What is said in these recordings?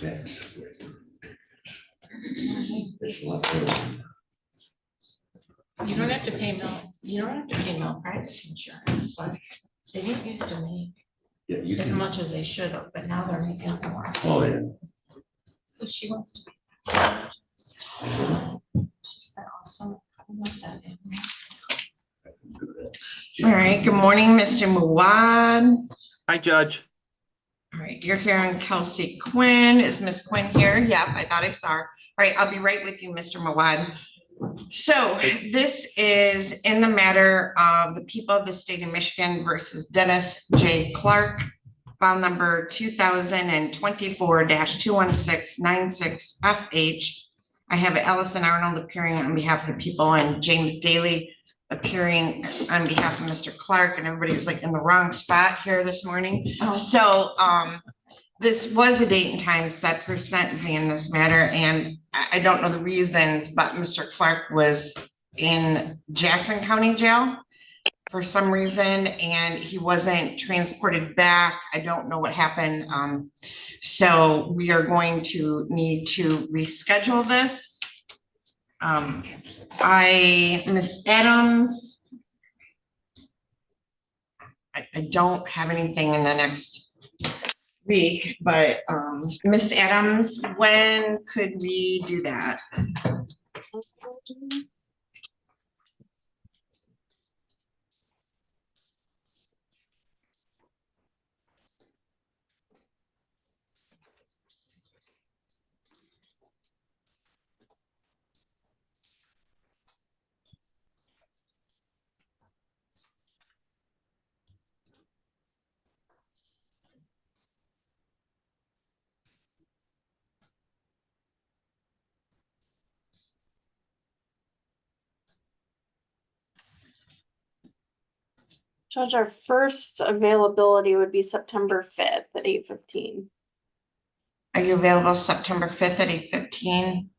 That's it's a lot better. You don't have to pay malpractice insurance, but they didn't used to make Yeah, you as can. much as they should have, but now they're making more. Oh, yeah. So she wants to be. She's been awesome. I love that. All right, good morning, Mr. Muwad. Hi, Judge. All right, you're here on Kelsey Quinn. Is Miss Quinn here? Yep, I thought I saw her. All right, I'll be right with you, Mr. Muwad. So this is in the matter of the people of the state of Michigan versus Dennis J. Clark, file number 2024-21696FH. I have Allison Arnold appearing on behalf of the people and James Daly appearing on behalf of Mr. Clark, and everybody's like in the wrong spot here this morning. Oh. So this was a date and time set for sentencing in this matter, and I don't know the reasons, but Mr. Clark was in Jackson County Jail for some reason, and he wasn't transported back. I don't know what happened. So we are going to need to reschedule this. Miss Adams, I don't have anything in the next week, but Miss Adams, when could we do that? Judge, our first availability would be September 5th at 8:15. Are you available September 5th at 8:15?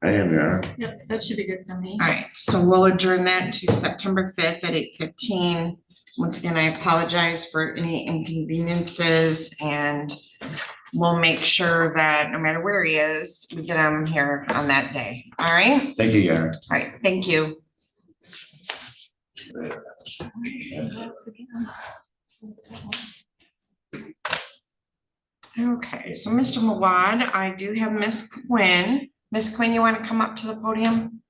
I am, Your Honor. Yep, that should be good for me. All right, so we'll adjourn that to September 5th at 8:15. Once again, I apologize for any inconveniences, and we'll make sure that no matter where he is, we get him here on that day. All right? Thank you, Your Honor. All right, thank you. Okay, so Mr. Muwad, I do have Miss Quinn. Miss Quinn, you want to come up to the podium?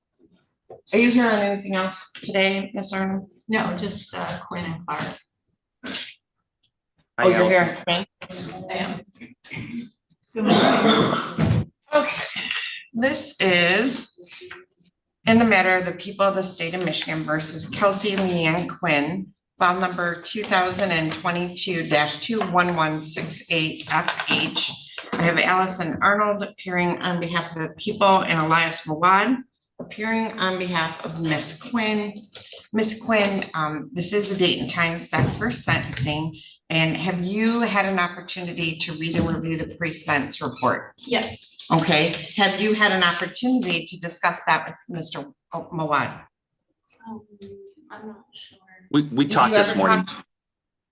Are you here on anything else today, Miss Arnold? No, just Quinn and Clark. Oh, you're here, Quinn? I am. Okay, this is in the matter of the people of the state of Michigan versus Kelsey Leanne Quinn, file number 2022-21168FH. I have Allison Arnold appearing on behalf of the people and Elias Muwad appearing on behalf of Miss Quinn. Miss Quinn, this is a date and time set for sentencing. And have you had an opportunity to read and review the pre-sentence report? Yes. Okay, have you had an opportunity to discuss that with Mr. Muwad? I'm not sure. We talked this morning.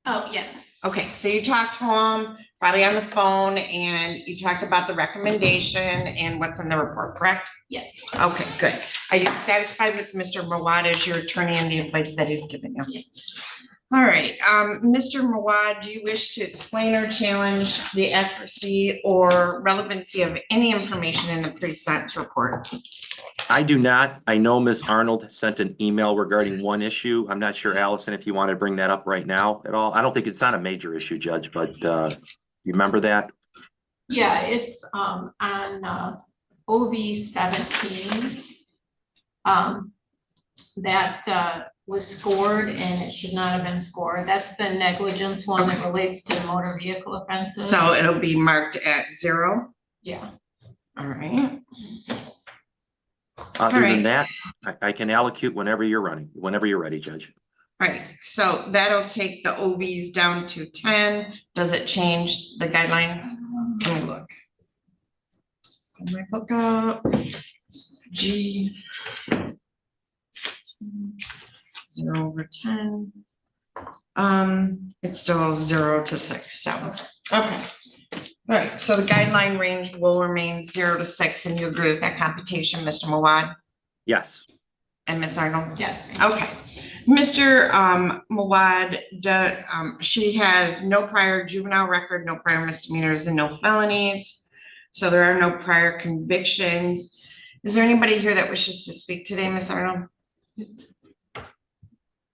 Oh, yeah. Okay, so you talked to him, probably on the phone, and you talked about the recommendation and what's in the report, correct? Yes. Okay, good. Are you satisfied with Mr. Muwad as your attorney and the advice that he's given you? Yes. All right, Mr. Muwad, do you wish to explain or challenge the accuracy or relevancy of any information in the pre-sentence report? I do not. I know Ms. Arnold sent an email regarding one issue. I'm not sure, Allison, if you want to bring that up right now at all. I don't think it's not a major issue, Judge, but you remember that? Yeah, it's on OV 17. That was scored and it should not have been scored. That's the negligence one that relates to motor vehicle offenses. So it'll be marked at 0? Yeah. All right. Other right. than that, I can allocute whenever you're ready, Judge. All right, so that'll take the OVs down to 10. Does it change the guidelines? Let me look. Pull my book up. G 0/10. It's still 0 to 6, so, okay. All right, so the guideline range will remain 0 to 6, and you agree with that computation, Mr. Mawad Yes, and Ms. Arnold? Yes. Okay, Mr. Mawad, she has no prior juvenile record, no prior misdemeanors, and no felonies. So there are no prior convictions. Is there anybody here that wishes to speak today, Ms. Arnold?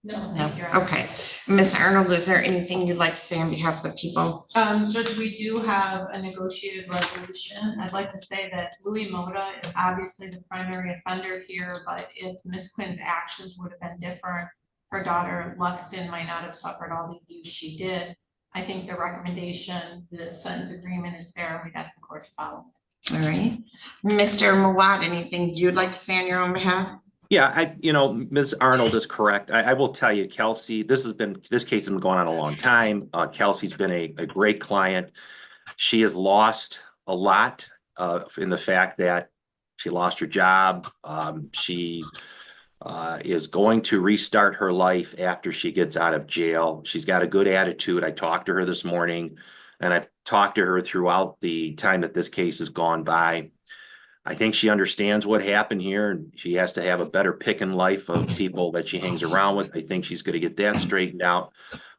No, No, thank you. Your Honor. okay. Ms. Arnold, is there anything you'd like to say on behalf of the people? Judge, we do have a negotiated resolution. I'd like to say that Louis Moda is obviously the primary offender here, but if Ms. Quinn's actions would have been different, her daughter Luxton might not have suffered all the abuse she did. I think the recommendation, the sentence agreement is fair, and we'd ask the court to follow. All right. Mr. Mawad, anything you'd like to say on your own behalf? yeah, Ms. Arnold is correct. I will tell you, Kelsey, this case has been going on a long time. Kelsey's been a great client. She has lost a lot in the fact that she lost her job. She is going to restart her life after she gets out of jail. She's got a good attitude. I talked to her this morning, and I've talked to her throughout the time that this case has gone by. I think she understands what happened here, and she has to have a better pick in life of people that she hangs around with. I think she's going to get that straightened out.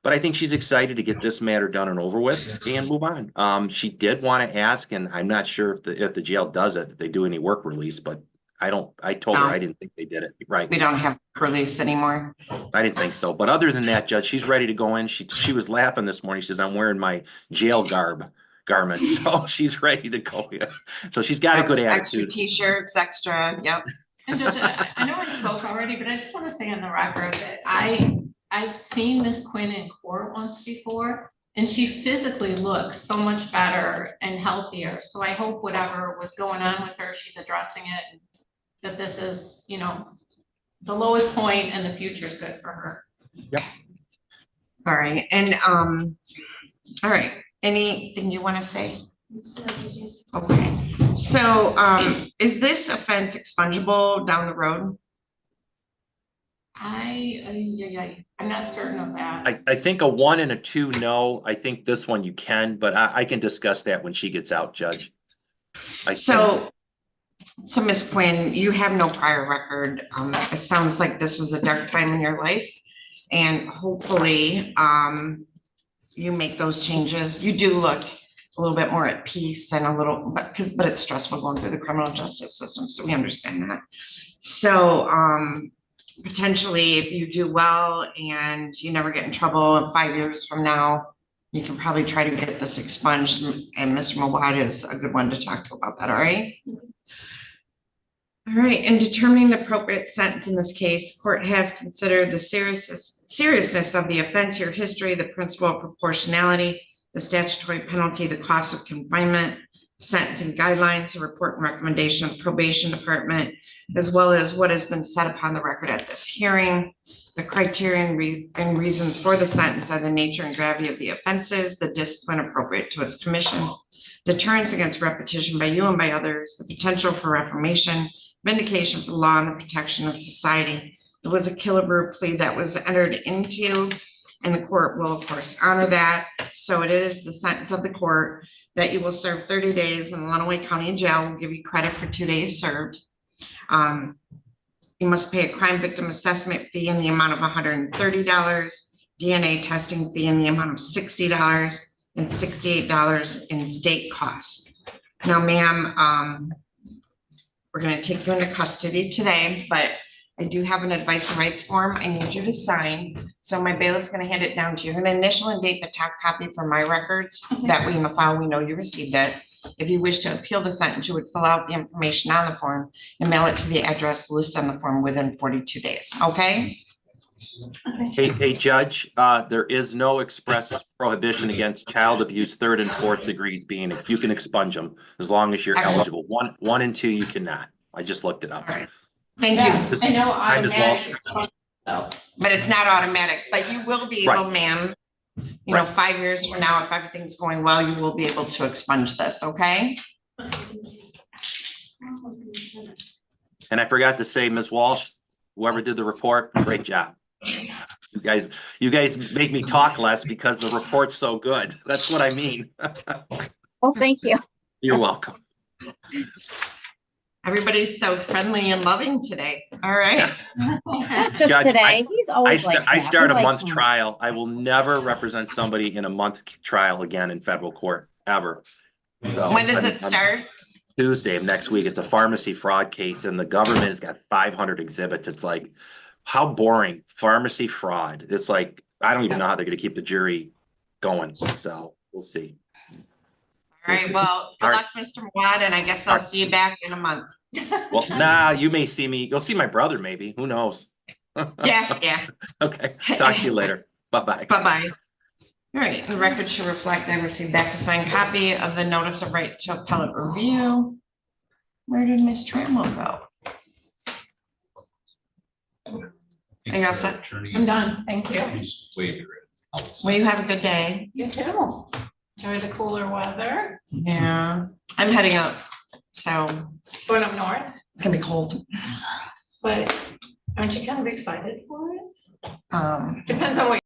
But I think she's excited to get this matter done and over with and move on. She did want to ask, and I'm not sure if the jail does it, if they do any work release, but I told her I didn't think they did it. Right. We don't have release anymore. I didn't think so. But other than that, Judge, she's ready to go in. She was laughing this morning. She says, I'm wearing my jail garments. So she's ready to go. Yeah. So she's got a good Extra attitude. T-shirts, extra, yep. And Judge, I know I spoke already, but I just want to say on the record that I've seen Miss Quinn in court once before, and she physically looks so much better and healthier. So I hope whatever was going on with her, she's addressing it, and that this is, the lowest point and the future is good for her. Yep. All right, and, all right, anything you want to say? Okay, so, is this offense expungible down the road? I'm not certain of that. I think a 1 and a 2, no. I think this one you can, but I can discuss that when she gets out, Judge. So Ms. Quinn, you have no prior record. It sounds like this was a dark time in your life, and hopefully, you make those changes. You do look a little bit more at peace and but it's stressful going through the criminal justice system, so we understand that. So, potentially, if you do well and you never get in trouble 5 years from now, you can probably try to get this expunged, and Mr. Mawad is a good one to talk to about that, all right? All right, in determining the appropriate sentence in this case, court has considered the seriousness of the offense, your history, the principle of proportionality, the statutory penalty, the cost of confinement, sentencing guidelines, the report and recommendation of probation department, as well as what has been said upon the record at this hearing. The criterion and reasons for the sentence are the nature and gravity of the offenses, the discipline appropriate to its commission, deterrence against repetition by you and by others, the potential for reformation, vindication for the law and the protection of society. It was a Killebrew plea that was entered into, and the court will of course honor that. So it is the sentence of the court that you will serve 30 days in the Lenawee County Jail. We'll give you credit for 2 days served. You must pay a crime victim assessment fee in the amount of $130, DNA testing fee in the amount of $60, and $68 in state costs. Now, ma'am, we're going to take you into custody today, but I do have an advice and rights form I need you to sign. So my bailiff's going to hand it down to you. You're going to initial and date the top copy for my records. That way in the file, we know you received it. If you wish to appeal the sentence, you would fill out the information on the form and mail it to the address listed on the form within 42 days. Okay? Hey, Judge, there is no express prohibition against child abuse 3rd and 4th degrees you can expunge them as long as you're eligible. One and 2, you cannot. I just looked it up. All right. Thank you. I know automatic, But it's not automatic, but you will be able, ma'am, you know, 5 years from now, if everything's going well, you will be able to expunge this, okay? And I forgot to say, Ms. Walsh, whoever did the report, great job. You guys make me talk less because the report's so good. That's what I mean. Well, thank you. You're welcome. Everybody's so friendly and loving today. All right. Not just Judge, today. He's always like I that. start We a like month him. trial. I will never represent somebody in a month trial again in federal court, ever. So When does I'm- it start? Tuesday of next week. It's a pharmacy fraud case and the government has got 500 exhibits. It's like, how boring, pharmacy fraud. It's like, I don't even know how they're gonna keep the jury going. So we'll see. All right, well, good All luck, Mr. Watt, and I guess I'll see you back in a month. Well, nah, you may see me. You'll see my brother maybe. Who knows? Yeah. Okay, talk to you later. Bye-bye. Bye-bye. All right, the record should reflect I received back a signed copy of the notice of right to appellate review. Where did Miss Trammell go? Are you all set? I'm done, thank you. Well, you have a good day. You too. Enjoy the cooler weather. Yeah, I'm heading up, so Going up north, it's gonna be cold. but aren't you kind of excited for it? Um, Depends on what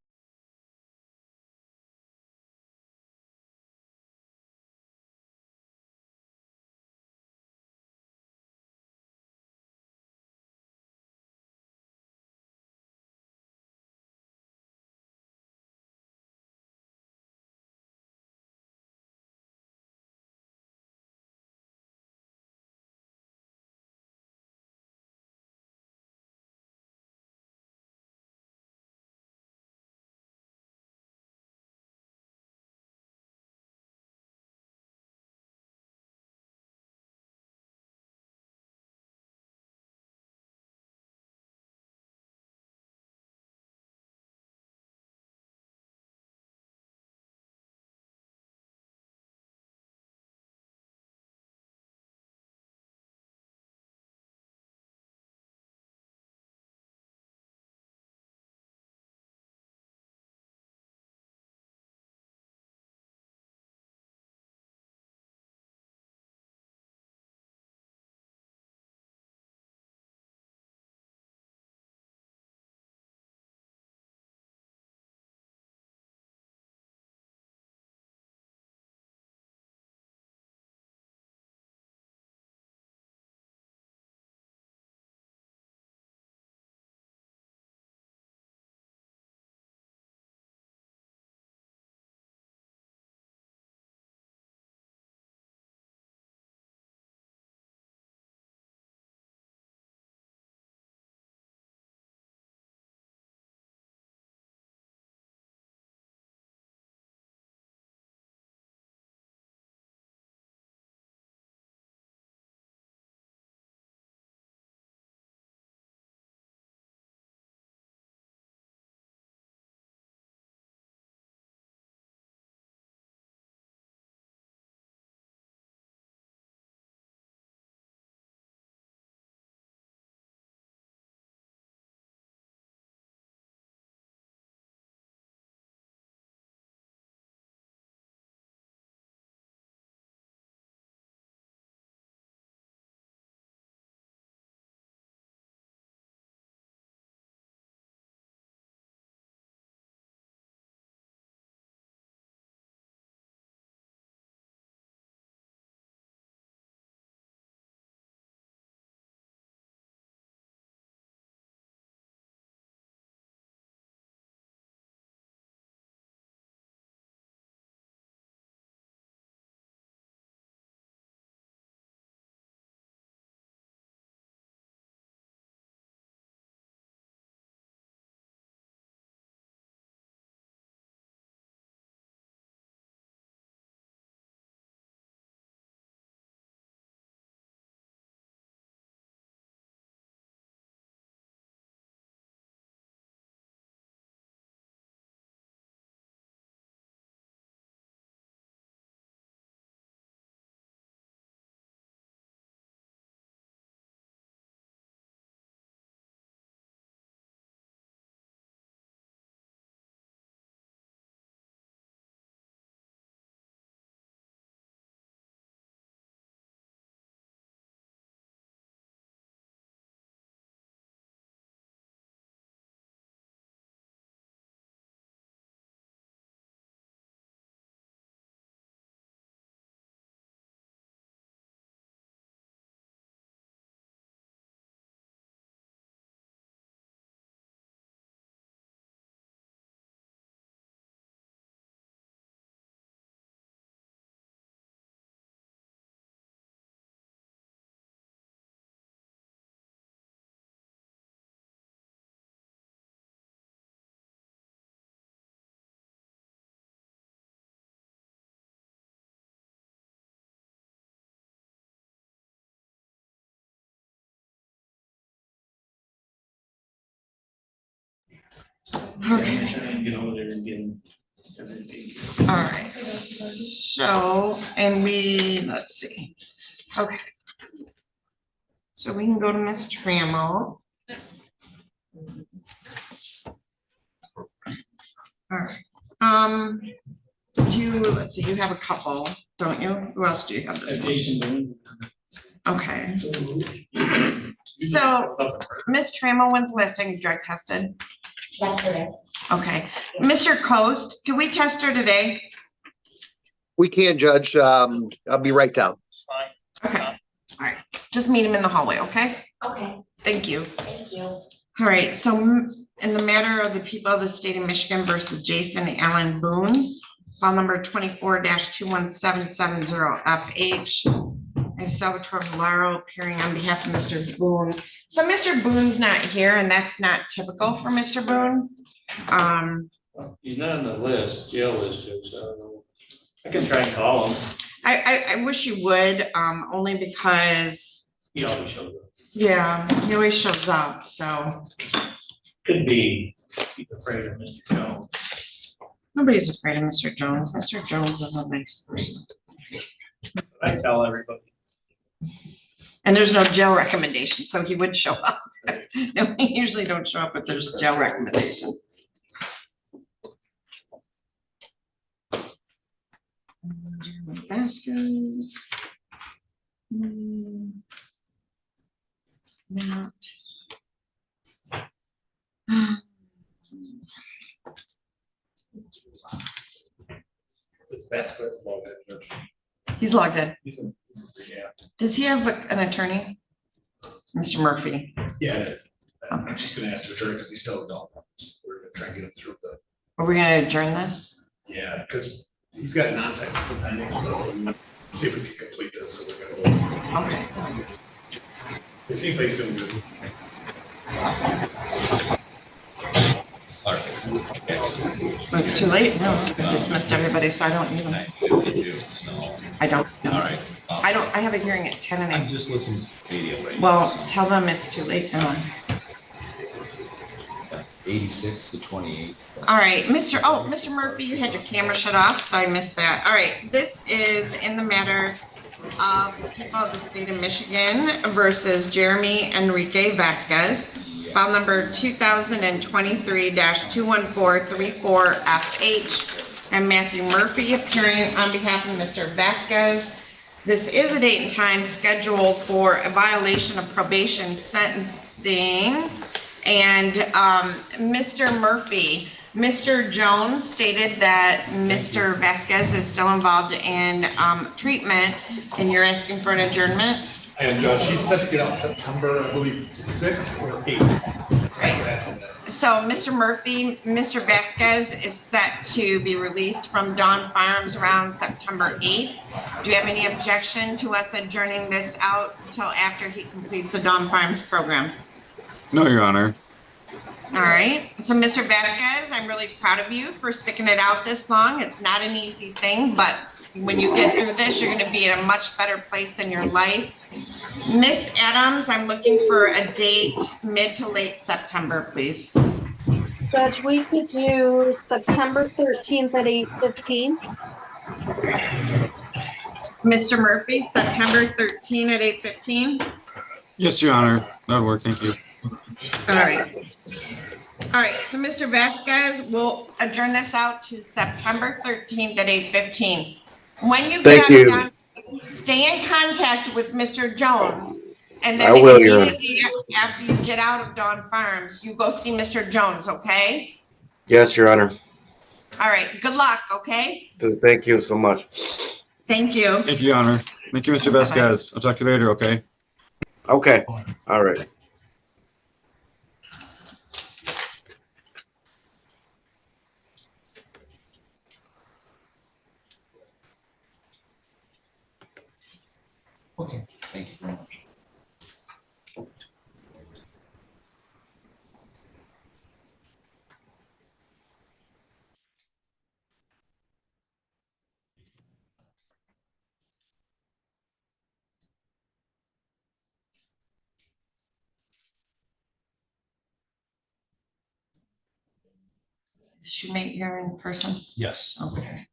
Okay. You know, they're getting everything. All right, so, and let's see, okay. So we can go to Miss Trammell. All right, let's see, you have a couple, don't you? Who else do you have this one? Jason Boon. Okay, so Miss Trammell, when's the last time you drug tested? Yesterday. Okay, Mr. Coast, can we test her today? We can, Judge. I'll be right down. Okay, all right, just meet him in the hallway, okay? Okay, Thank you. thank you. All right, so in the matter of the people of the state of Michigan versus Jason Allen Boone, file number 24-21770FH. I have Salvatore Valero appearing on behalf of Mr. Boone. So Mr. Boone's not here, and that's not typical for Mr. Boone. He's not on the list, jail list, so I don't know. I can try and call him. I wish you would, only because, He always shows up. yeah, he always shows up, so. Could be, he's afraid of Mr. Jones. Nobody's afraid of Mr. Jones. Mr. Jones is a nice person. I tell everybody. And there's no jail recommendation, so he would show up. No, we usually don't show up if there's jail recommendations. Vasquez. Not. This Vasquez logged in, Judge. He's logged in. He's in rehab. Does he have an attorney? Mr. Murphy. Yeah, it is. Okay. I'm just gonna ask to adjourn because he's still adult. We're gonna try and get him through Are we gonna adjourn this? yeah, because he's got a non-technical pending. See if we can complete this, so we're gonna. Okay. It seems like he's doing good. Well, it's too late. No, I dismissed everybody, so I don't need them. I don't. know. All right. I have a hearing at 10 and I'm 8. just listening to the radio right now. Well, tell them it's too late now. 86 to 28. All right, Mr. Murphy, you had your camera shut off, so I missed that. All right, this is in the matter of the people of the state of Michigan versus Jeremy Enrique Vasquez, file number 2023-21434FH, and Matthew Murphy appearing on behalf of Mr. Vasquez. This is a date and time scheduled for a violation of probation sentencing. And Mr. Murphy, Mr. Jones stated that Mr. Vasquez is still involved in treatment, and you're asking for an adjournment? I am, Judge. He's set to get out September, I believe, 6th or 8th. Right. So, Mr. Murphy, Mr. Vasquez is set to be released from Dawn Farms around September 8th. Do you have any objection to us adjourning this out until after he completes the Dawn Farms program? No, Your Honor. All right. So, Mr. Vasquez, I'm really proud of you for sticking it out this long. It's not an easy thing, but when you get through this, you're going to be in a much better place in your life. Miss Adams, I'm looking for a date mid to late September, please. Judge, we could do September 13th at 8:15. Mr. Murphy, September 13 at 8:15. Yes, Your Honor. That would work. Thank you. All right. All right. So, Mr. Vasquez, we'll adjourn this out to September 13th at 8:15. When you get done, stay in contact with Mr. Jones. And then immediately after you get out of Dawn Farms, you go see Mr. Jones, okay? Yes, Your Honor. All right. Good luck, okay? Thank you so much. Thank you. Thank you, Your Honor. Thank you, Mr. Vasquez. I'll talk to you later, okay? Okay. All right. Okay, thank you very much. Is she made here in person? Yes. Okay.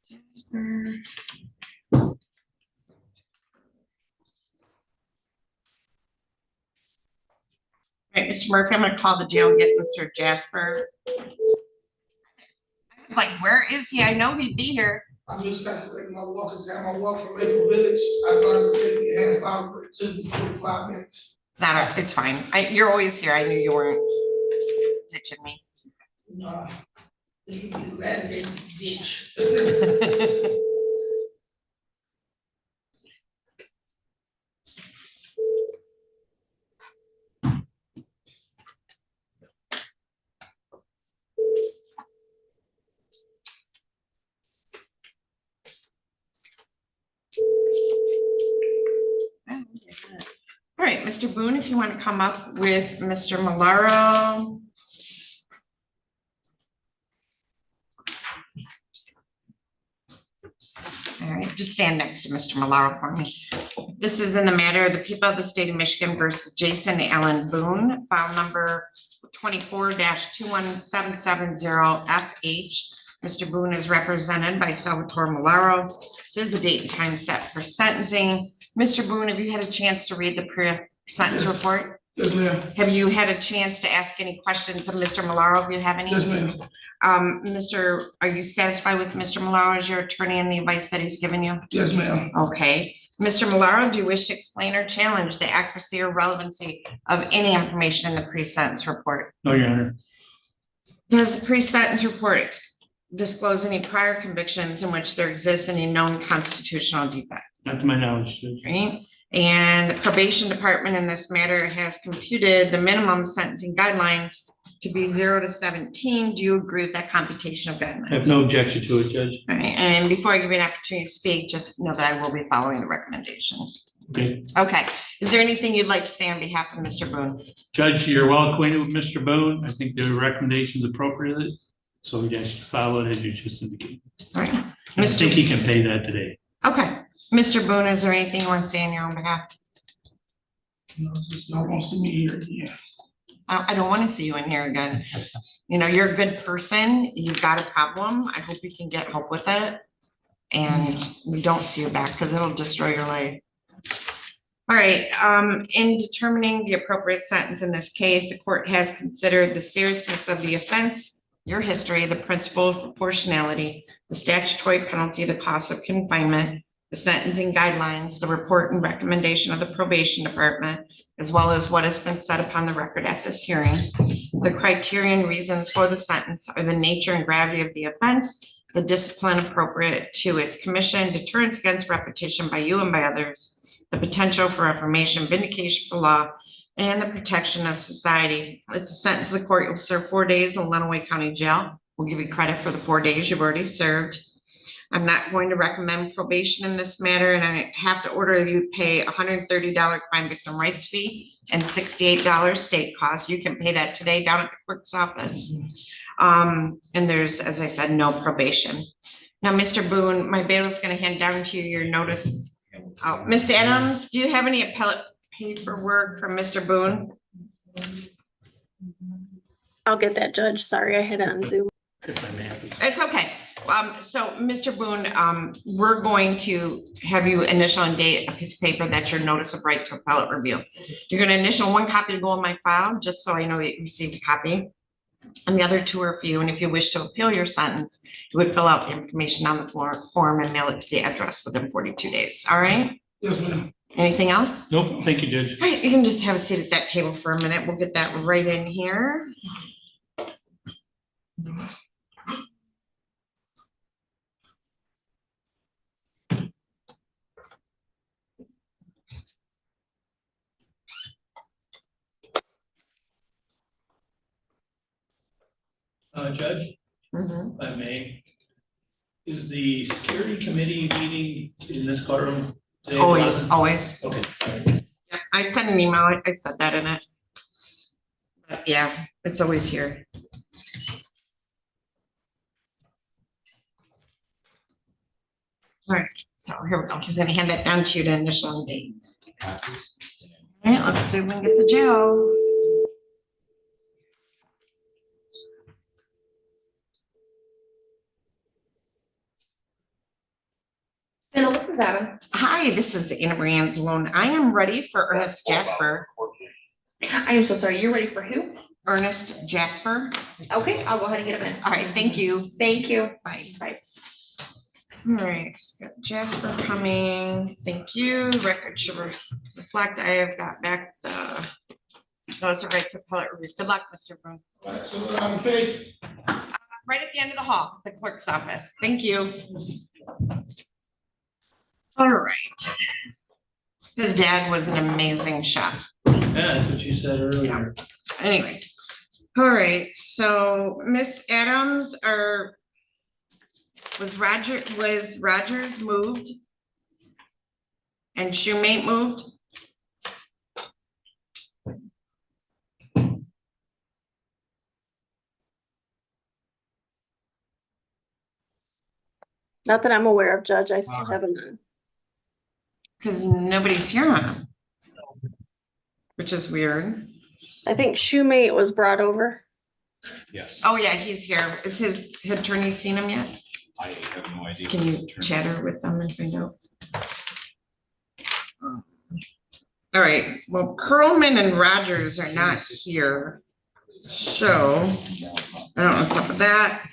Jasper. All right, Mr. Murphy, I'm gonna call the jail and get Mr. Jasper. I was like, where is he? I know he'd be here. I'm just calculating my walking time. I walk from Maple Village. I thought it would take me a half hour to 45 minutes. It's not, it's fine. You're always here. I knew you weren't ditching me. Nah, this would be the last day of the ditch. All right, Mr. Boone, if you want to come up with Mr. Malaro. All right, just stand next to Mr. Malaro for me. This is in the matter of the people of the state of Michigan versus Jason Allen Boone, file number 24-21770FH. Mr. Boone is represented by Salvatore Malaro. This is a date and time set for sentencing. Mr. Boone, have you had a chance to read the pre-sentence report? Yes, ma'am. Have you had a chance to ask any questions of Mr. Malaro? If you have any? Yes, ma'am. Are you satisfied with Mr. Malaro as your attorney and the advice that he's given you? Yes, ma'am. Okay. Mr. Malaro, do you wish to explain or challenge the accuracy or relevancy of any information in the pre-sentence report? No, Your Honor. Does the pre-sentence report disclose any prior convictions in which there exists any known constitutional defect? Not to my knowledge, Judge. Right? And the probation department in this matter has computed the minimum sentencing guidelines to be 0 to 17. Do you agree with that computation of guidelines? I have no objection to it, Judge. All right, and before I give you an opportunity to speak, just know that I will be following the recommendation. Okay. Okay, is there anything you'd like to say on behalf of Mr. Boone? Judge, you're well acquainted with Mr. Boone. I think the recommendation is appropriate. So you guys should follow it as you just indicated. All right, I think he can pay that today. okay. Mr. Boone, is there anything you want to say on your own behalf? No, just not gonna see me here again. I don't want to see you in here again. You know, you're a good person. You've got a problem. I hope you can get help with it. And we don't see you back because it'll destroy your life. All right, in determining the appropriate sentence in this case, the court has considered the seriousness of the offense, your history, the principle of proportionality, the statutory penalty, the cost of confinement, the sentencing guidelines, the report and recommendation of the probation department, as well as what has been said upon the record at this hearing. The criterion reasons for the sentence are the nature and gravity of the offense, the discipline appropriate to its commission, deterrence against repetition by you and by others, the potential for reformation, vindication for law, and the protection of society. It's a sentence of the court. You'll serve 4 days in Lenawee County Jail. We'll give you credit for the 4 days you've already served. I'm not going to recommend probation in this matter, and I have to order you pay $130 crime victim rights fee and $68 state cost. You can pay that today down at the clerk's office. And there's, as I said, no probation. Now, Mr. Boone, my bailiff's going to hand down to you your notice. Ms. Adams, do you have any appellate paperwork from Mr. Boone? I'll get that, Judge. Sorry, I had it on Zoom. It's okay. So Mr. Boone, we're going to have you initial and date a piece of paper that's your notice of right to appellate review. You're going to initial one copy to go in my file, just so I know you received a copy. And the other 2 are for you. And if you wish to appeal your sentence, you would fill out the information on the form and mail it to the address within 42 days. All right? Yes, ma'am. Anything else? Nope, thank you, Judge. All right, you can just have a seat at that table for a minute. We'll get that right in here. Judge, if I may, is the security committee meeting in this courtroom today? Always. Okay. Yeah, I sent an email. I said that in it. But yeah, it's always here. All right, so here we go. He's gonna hand that down to you to initial and date. All right, let's see if we can get the jail. Mrs. Adams. Hi, this is Anna Marie Anzalone. I am ready for Ernest Jasper. I am so sorry. You're ready for who? Ernest Jasper. Okay, I'll go ahead and get him in. All right, thank you. Thank you. Bye. Bye. All right, so got Jasper coming. Thank you. Record should reflect. I have got back the notice of right to appellate review. Good luck, Mr. Boon. Right, so what I'm paid, Right at the end of the hall, the clerk's office. Thank you. All right. His dad was an amazing chef. Yeah, that's what you said earlier. Anyway, all right, so Miss Adams was Rogers moved? And Shoemate moved? Not that I'm aware of, Judge. I still have him on. Because nobody's here on him. Which is weird. I think Shoemate was brought over. Yes. Oh, yeah, he's here. Is his attorney seen him yet? I have no idea. Can you chatter with them and find out? All right, well, Perlman and Rogers are not here. So, I don't know what's up with that.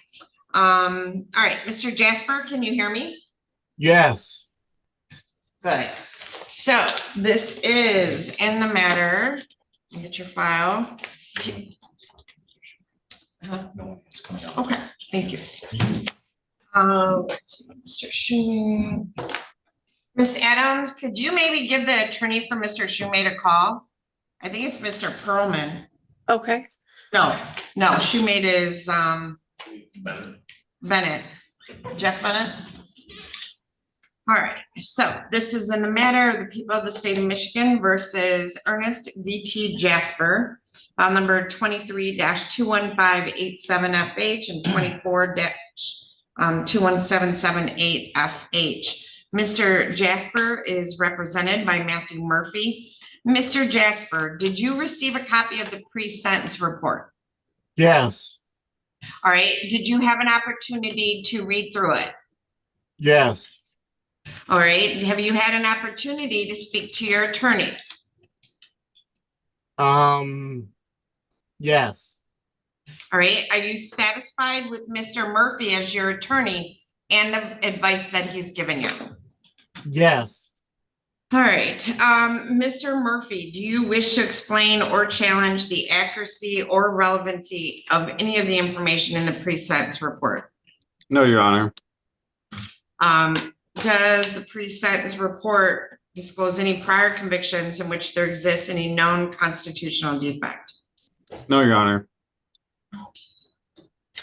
All right, Mr. Jasper, can you hear me? Yes. Good. So this is in the matter. Get your file. No, it's coming out. Okay, thank you. Let's see, Mr. Shoemate. Miss Adams, could you maybe give the attorney for Mr. Shoemate a call? I think it's Mr. Perlman. Okay. No, Shoemate is Bennett. Jeff Bennett. All right, so this is in the matter of the people of the state of Michigan versus Ernest VT Jasper, file number 23-21587FH and 24-21778FH. Mr. Jasper is represented by Matthew Murphy. Mr. Jasper, did you receive a copy of the pre-sentence report? Yes. All right, did you have an opportunity to read through it? Yes. All right, have you had an opportunity to speak to your attorney? Yes. All right, are you satisfied with Mr. Murphy as your attorney and the advice that he's given you? Yes. All right, Mr. Murphy, do you wish to explain or challenge the accuracy or relevancy of any of the information in the pre-sentence report? No, Your Honor. Does the pre-sentence report disclose any prior convictions in which there exists any known constitutional defect? No, Your Honor.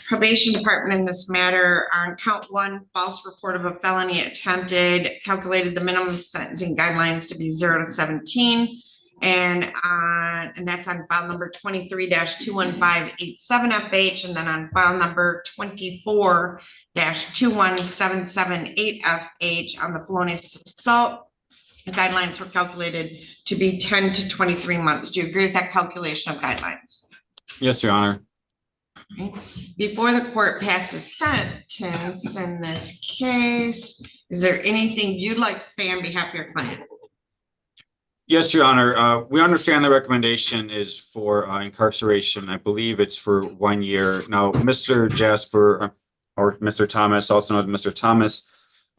Probation Department in this matter on count 1, false report of a felony attempted, calculated the minimum sentencing guidelines to be 0 to 17. And that's on file number 23-21587FH, and then on file number 24-21778FH on the felonious assault. The guidelines were calculated to be 10 to 23 months. Do you agree with that calculation of guidelines? Yes, Your Honor. Before the court passes sentence in this case, is there anything you'd like to say on behalf of your client? Yes, Your Honor. We understand the recommendation is for incarceration. I believe it's for 1 year. Now, Mr. Jasper or Mr. Thomas, also known as Mr. Thomas,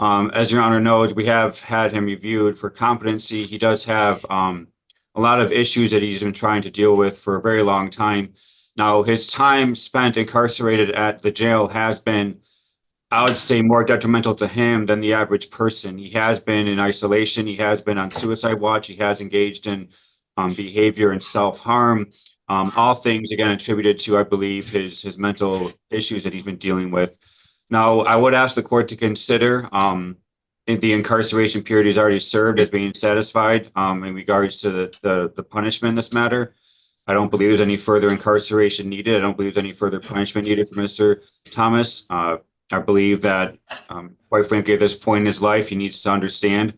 as Your Honor knows, we have had him reviewed for competency. He does have a lot of issues that he's been trying to deal with for a very long time. Now, his time spent incarcerated at the jail has been, I would say, more detrimental to him than the average person. He has been in isolation. He has been on suicide watch. He has engaged in behavior and self-harm. All things, again, attributed to, I believe, his mental issues that he's been dealing with. Now, I would ask the court to consider the incarceration period he's already served as being satisfied in regards to the punishment in this matter. I don't believe there's any further incarceration needed. I don't believe there's any further punishment needed for Mr. Thomas. I believe that, quite frankly, at this point in his life, he needs to understand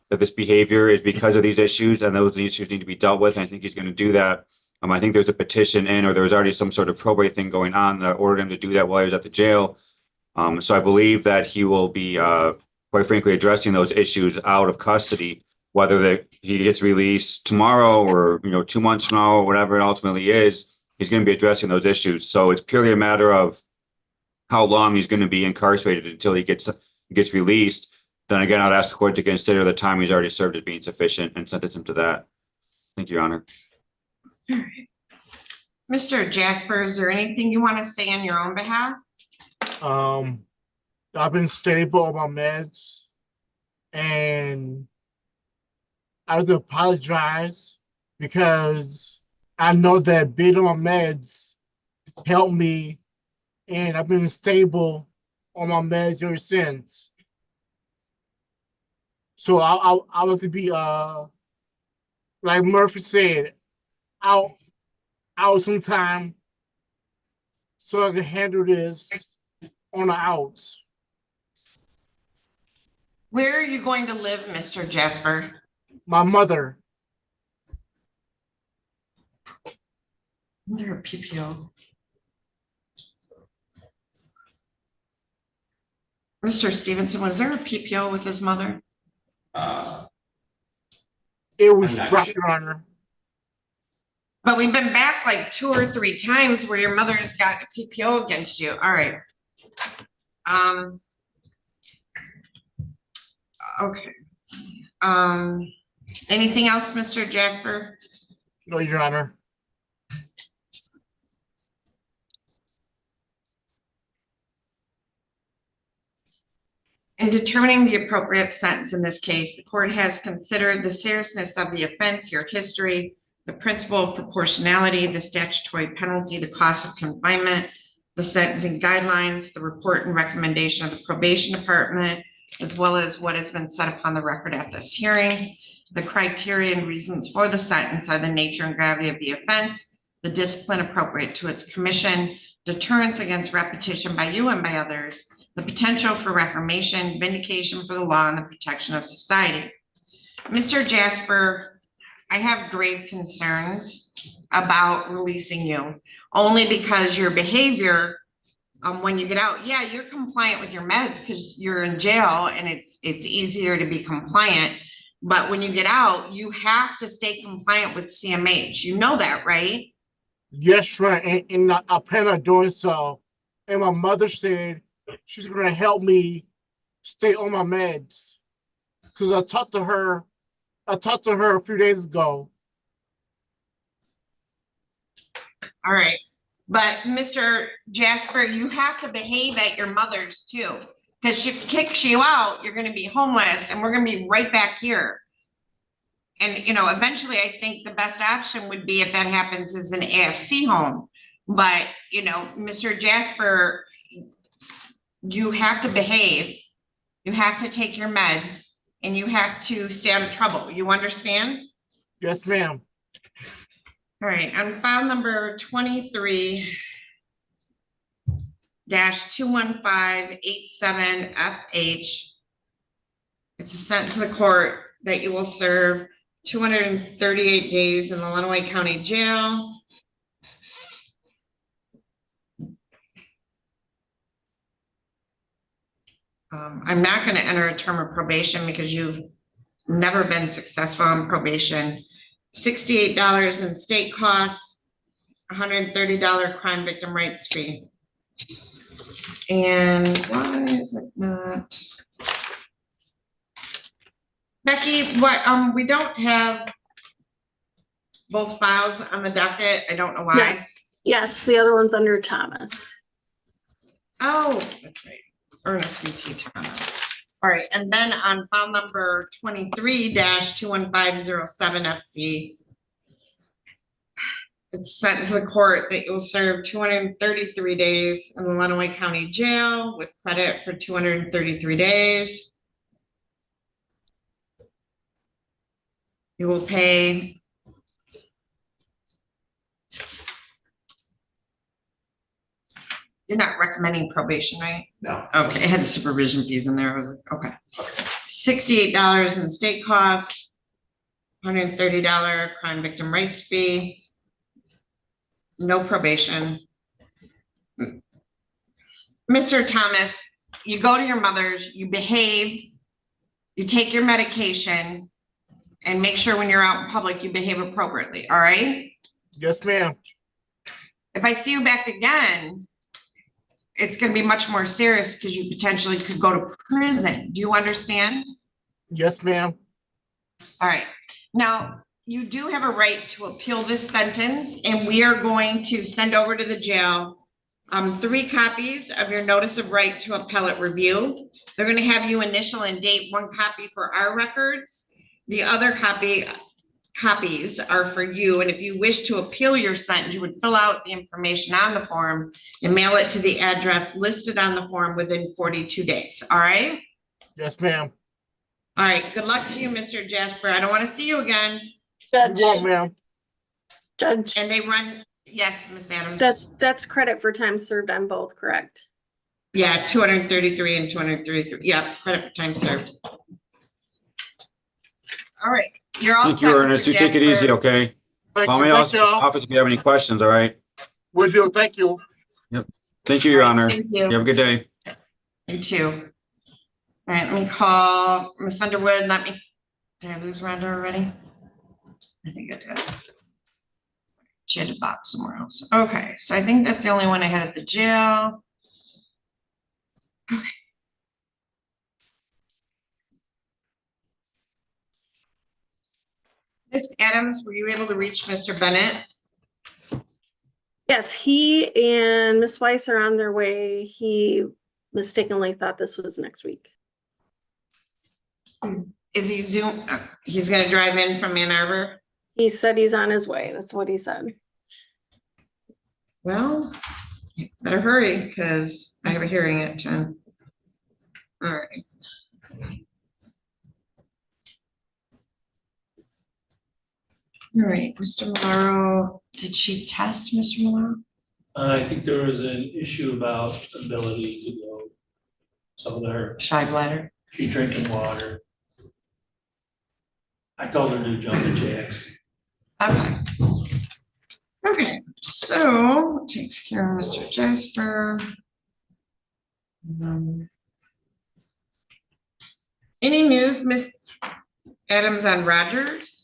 that this behavior is because of these issues, and those issues need to be dealt with. And I think he's going to do that. I think there's a petition in, or there was already some sort of probate thing going on that ordered him to do that while he was at the jail. So I believe that he will be quite frankly, addressing those issues out of custody, whether that he gets released tomorrow or, 2 months from now, or whatever it ultimately is, he's going to be addressing those issues. So it's purely a matter of how long he's going to be incarcerated until he gets released. Then again, I'd ask the court to consider the time he's already served as being sufficient and sentence him to that. Thank you, Your Honor. All right. Mr. Jasper, is there anything you want to say on your own behalf? I've been stable on my meds, and I would apologize because I know that being on my meds helped me, and I've been stable on my meds ever since. So I want to be like Murphy said, out sometime so I can handle this on the outs. Where are you going to live, Mr. Jasper? My mother. Under a PPO. Mr. Stevenson, was there a PPO with his mother? It was I'm not dropped, sure. Your Honor. But we've been back like 2 or 3 times where your mother has got a PPO against you. All right. Okay. Anything else, Mr. Jasper? No, Your Honor. In determining the appropriate sentence in this case, the court has considered the seriousness of the offense, your history, the principle of proportionality, the statutory penalty, the cost of confinement, the sentencing guidelines, the report and recommendation of the probation department, as well as what has been set upon the record at this hearing. The criteria and reasons for the sentence are the nature and gravity of the offense, the discipline appropriate to its commission, deterrence against repetition by you and by others, the potential for reformation, vindication for the law, and the protection of society. Mr. Jasper, I have grave concerns about releasing you, only because your behavior, when you get out, yeah, you're compliant with your meds because you're in jail and it's easier to be compliant. But when you get out, you have to stay compliant with CMH. You know that, right? Yes, right. And I plan on doing so. And my mother said she's going to help me stay on my meds. Because I talked to her a few days ago. All right. But Mr. Jasper, you have to behave at your mother's too. Because she kicks you out, you're going to be homeless and we're going to be right back here. And, eventually I think the best option would be if that happens is an AFC home. But, Mr. Jasper, you have to behave. You have to take your meds and you have to stay out of trouble. You understand? Yes, ma'am. All right. On file number 23-21587FH, it's a sentence of the court that you will serve 238 days in the Lenawee County Jail. I'm not going to enter a term of probation because you've never been successful on probation. $68 in state costs, $130 crime victim rights fee. And why is it not? Becky, we don't have both files on the docket. I don't know why. Yes, the other one's under Thomas. Oh, that's right. Ernest V.T. Thomas. All right, and then on file number 23-21507FC, it's sent to the court that you'll serve 233 days in the Lenawee County Jail with credit for 233 days. You will pay you're not recommending probation, right? No. Okay, it had the supervision fees in there. I was like, okay. $68 in state costs, $130 crime victim rights fee, no probation. Mr. Thomas, you go to your mother's, you behave, you take your medication, and make sure when you're out in public, you behave appropriately, all right? Yes, ma'am. If I see you back again, it's gonna be much more serious because you potentially could go to prison. Do you understand? Yes, ma'am. All right. Now, you do have a right to appeal this sentence, and we are going to send over to the jail 3 copies of your notice of right to appellate review. They're gonna have you initial and date 1 copy for our records. The other copies are for you, and if you wish to appeal your sentence, you would fill out the information on the form and mail it to the address listed on the form within 42 days, all right? Yes, ma'am. All right, good luck to you, Mr. Jasper. I don't want to see you again. You won't, ma'am. Judge, And they run, yes, Miss Adams. that's credit for time served on both, correct? Yeah, 233 and 233. Yeah, credit for time served. All right, you're all set. Thank you, Ernest. Mr. You take it easy, Jasper. okay? Thank Call you. me Thank you. office if you have any questions, all right? Will do. Thank you. Thank you, Your All right, Honor. thank You you. have a good day. You too. All right, let me call Miss Underwood. Did I lose Rhonda already? I think I did. She had to box somewhere else. Okay, so I think that's the only one I had at the jail. Okay. Miss Adams, were you able to reach Mr. Bennett? Yes, he and Miss Weiss are on their way. He mistakenly thought this was next week. Is he he's gonna drive in from Ann Arbor? He said he's on his way. That's what he said. Well, better hurry, because I have a hearing at 10. All right. All right, Mr. Malaro, did she test Mr. Malaro? I think there was an issue about ability to go. Some of her, Shy bladder? she's drinking water. I told her to jump the jacks. Okay. Okay, so takes care of Mr. Jasper. Any news, Miss Adams, on Rogers?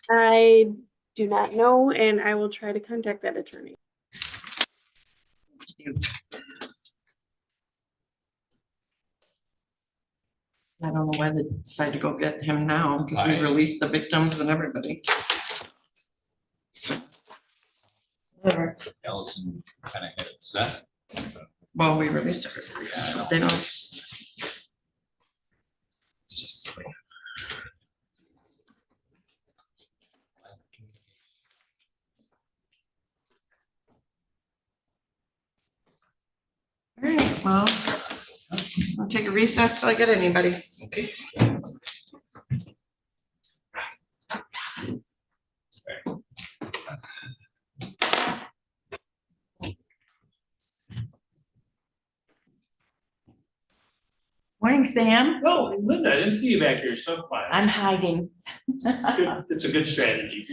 I do not know, and I will try to contact that attorney. I don't know why they decided to go get him now, because we released the victims and everybody. Whatever. Allison kind of had it set. Well, we released everybody, so they don't. It's just silly. All right, well, I'll take a recess till I get anybody. Okay. Morning, Sam. Oh, Linda, I didn't see you back here, so quiet. I'm hiding. It's a good strategy.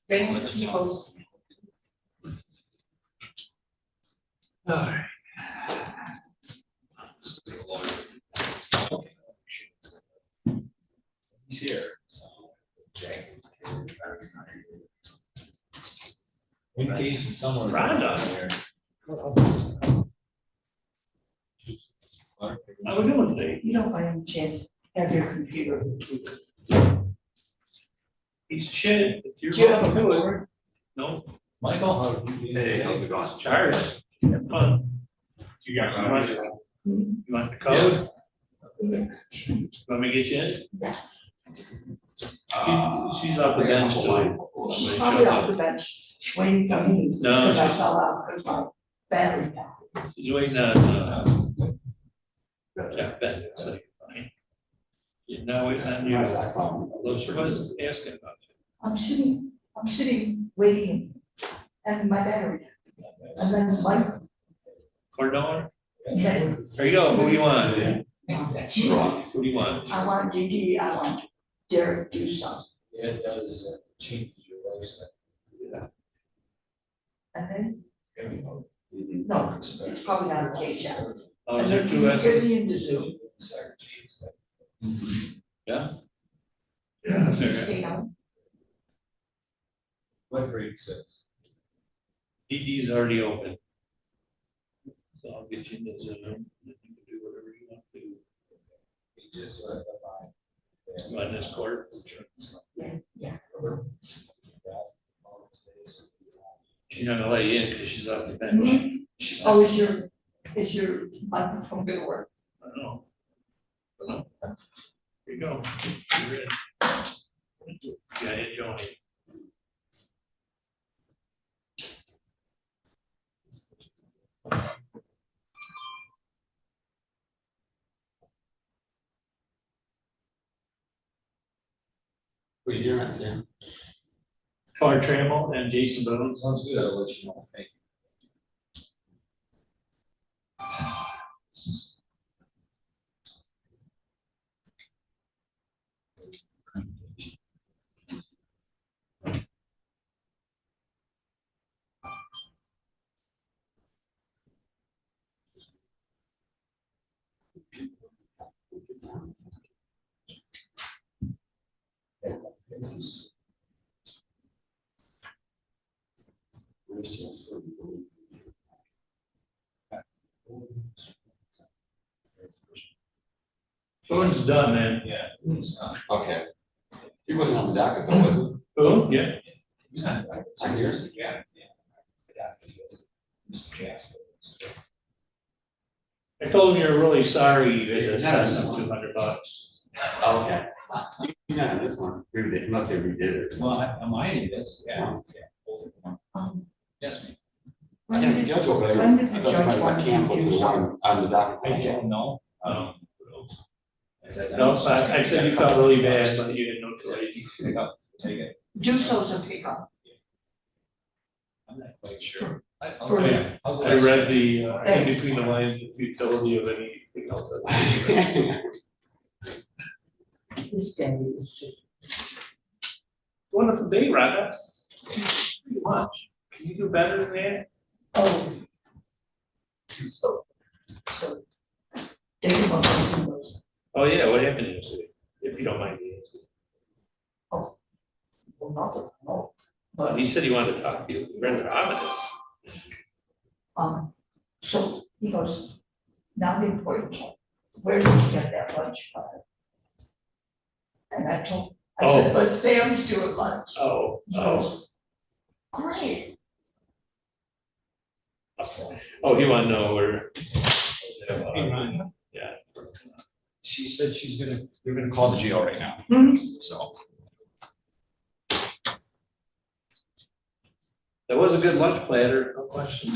Bang people's. All right. He's here. So, Jay. In case someone. Rhonda. Here. How we doing today? You don't by any chance have your computer. Piece of shit. It's your Do you have a fault to do it. board? No. Michael. Hey, how's it going? Charles. Have fun. You got You want the code? Want me to get you in? She's off the bench too. She's probably off the bench, waiting for me. No, Because I she's- fell out because my battery died. She's waiting on, Jack Bennett, so you're fine. You're now waiting on you. Although she was asking about you. I'm sitting, waiting, and my battery. And then Mike. Cordon? said, There you go. Who do you want? Who do you want? I want Gigi, I want Derek to do something. It does change your lifestyle. And then, Mm-hmm. no, it's probably not a case yet. Oh, And is then there can two you S? get me into Zoom? Yeah. Can you stay on? What grade six? DD is already open. So I'll get you into Zoom, and you can do whatever you want to do. You just On this court. Yeah, yeah. She's not gonna let you in because she's off the bench. Mhm. She's Oh, is your microphone gonna work? I don't know. Here you go. You're in. Yeah, hit join. What are you doing, Sam? Clark Trammell and Jason Boone. Sounds good, I'll let you know. Thank Boone's done, man. Yeah. Okay. He wasn't on the docket though, was he? Boone, yeah. He was on the docket. 2 years ago. Yeah. Mr. Jasper. I told him you're really sorry you had to assess him $200. Okay. Yeah, this one, unless they redid it. Well, am I in this? Yeah. Both of them. Yes, ma'am. I think it's scheduled, but I When did the thought they judge might want have to canceled do for the one on the docket. I don't know. No, I said you felt really bad, but you had no choice. Pick up, take it. Do so some pickup. I'm not quite sure. I'll For- tell you. I read the, in between the lines, the futility of anything else. This day is just. Wonderful day, Rhonda. Pretty much. Can you do better than that? Oh. So. They can look at those. Oh, yeah, what happened yesterday? If you don't mind the answer. Well, not, no, But he said he wanted to talk to you, rather ominous. So he goes, now the important, where did you get that lunch by? And I said, but Sam's doing lunch. Oh, He goes, great. Oh, you want to know where? Yeah. She said they're gonna call the jail right now, so. That was a good lunch platter, no question.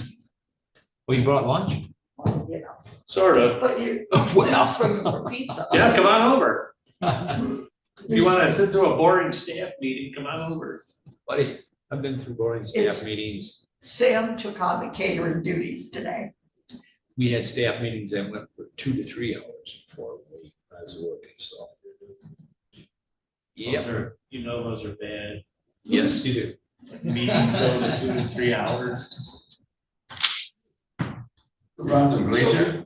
Well, you brought lunch? Well, you know, Sort of. but you. Well. For pizza. Yeah, come on over. If you want to sit through a boring staff meeting, come on over. Buddy, I've been through boring staff It's- meetings. Sam took on the catering duties today. We had staff meetings that went for 2 to 3 hours before I was working, so. Yep, You know those are bad. yes, you do. Meetings go to 2 to 3 hours. Runs and glacier?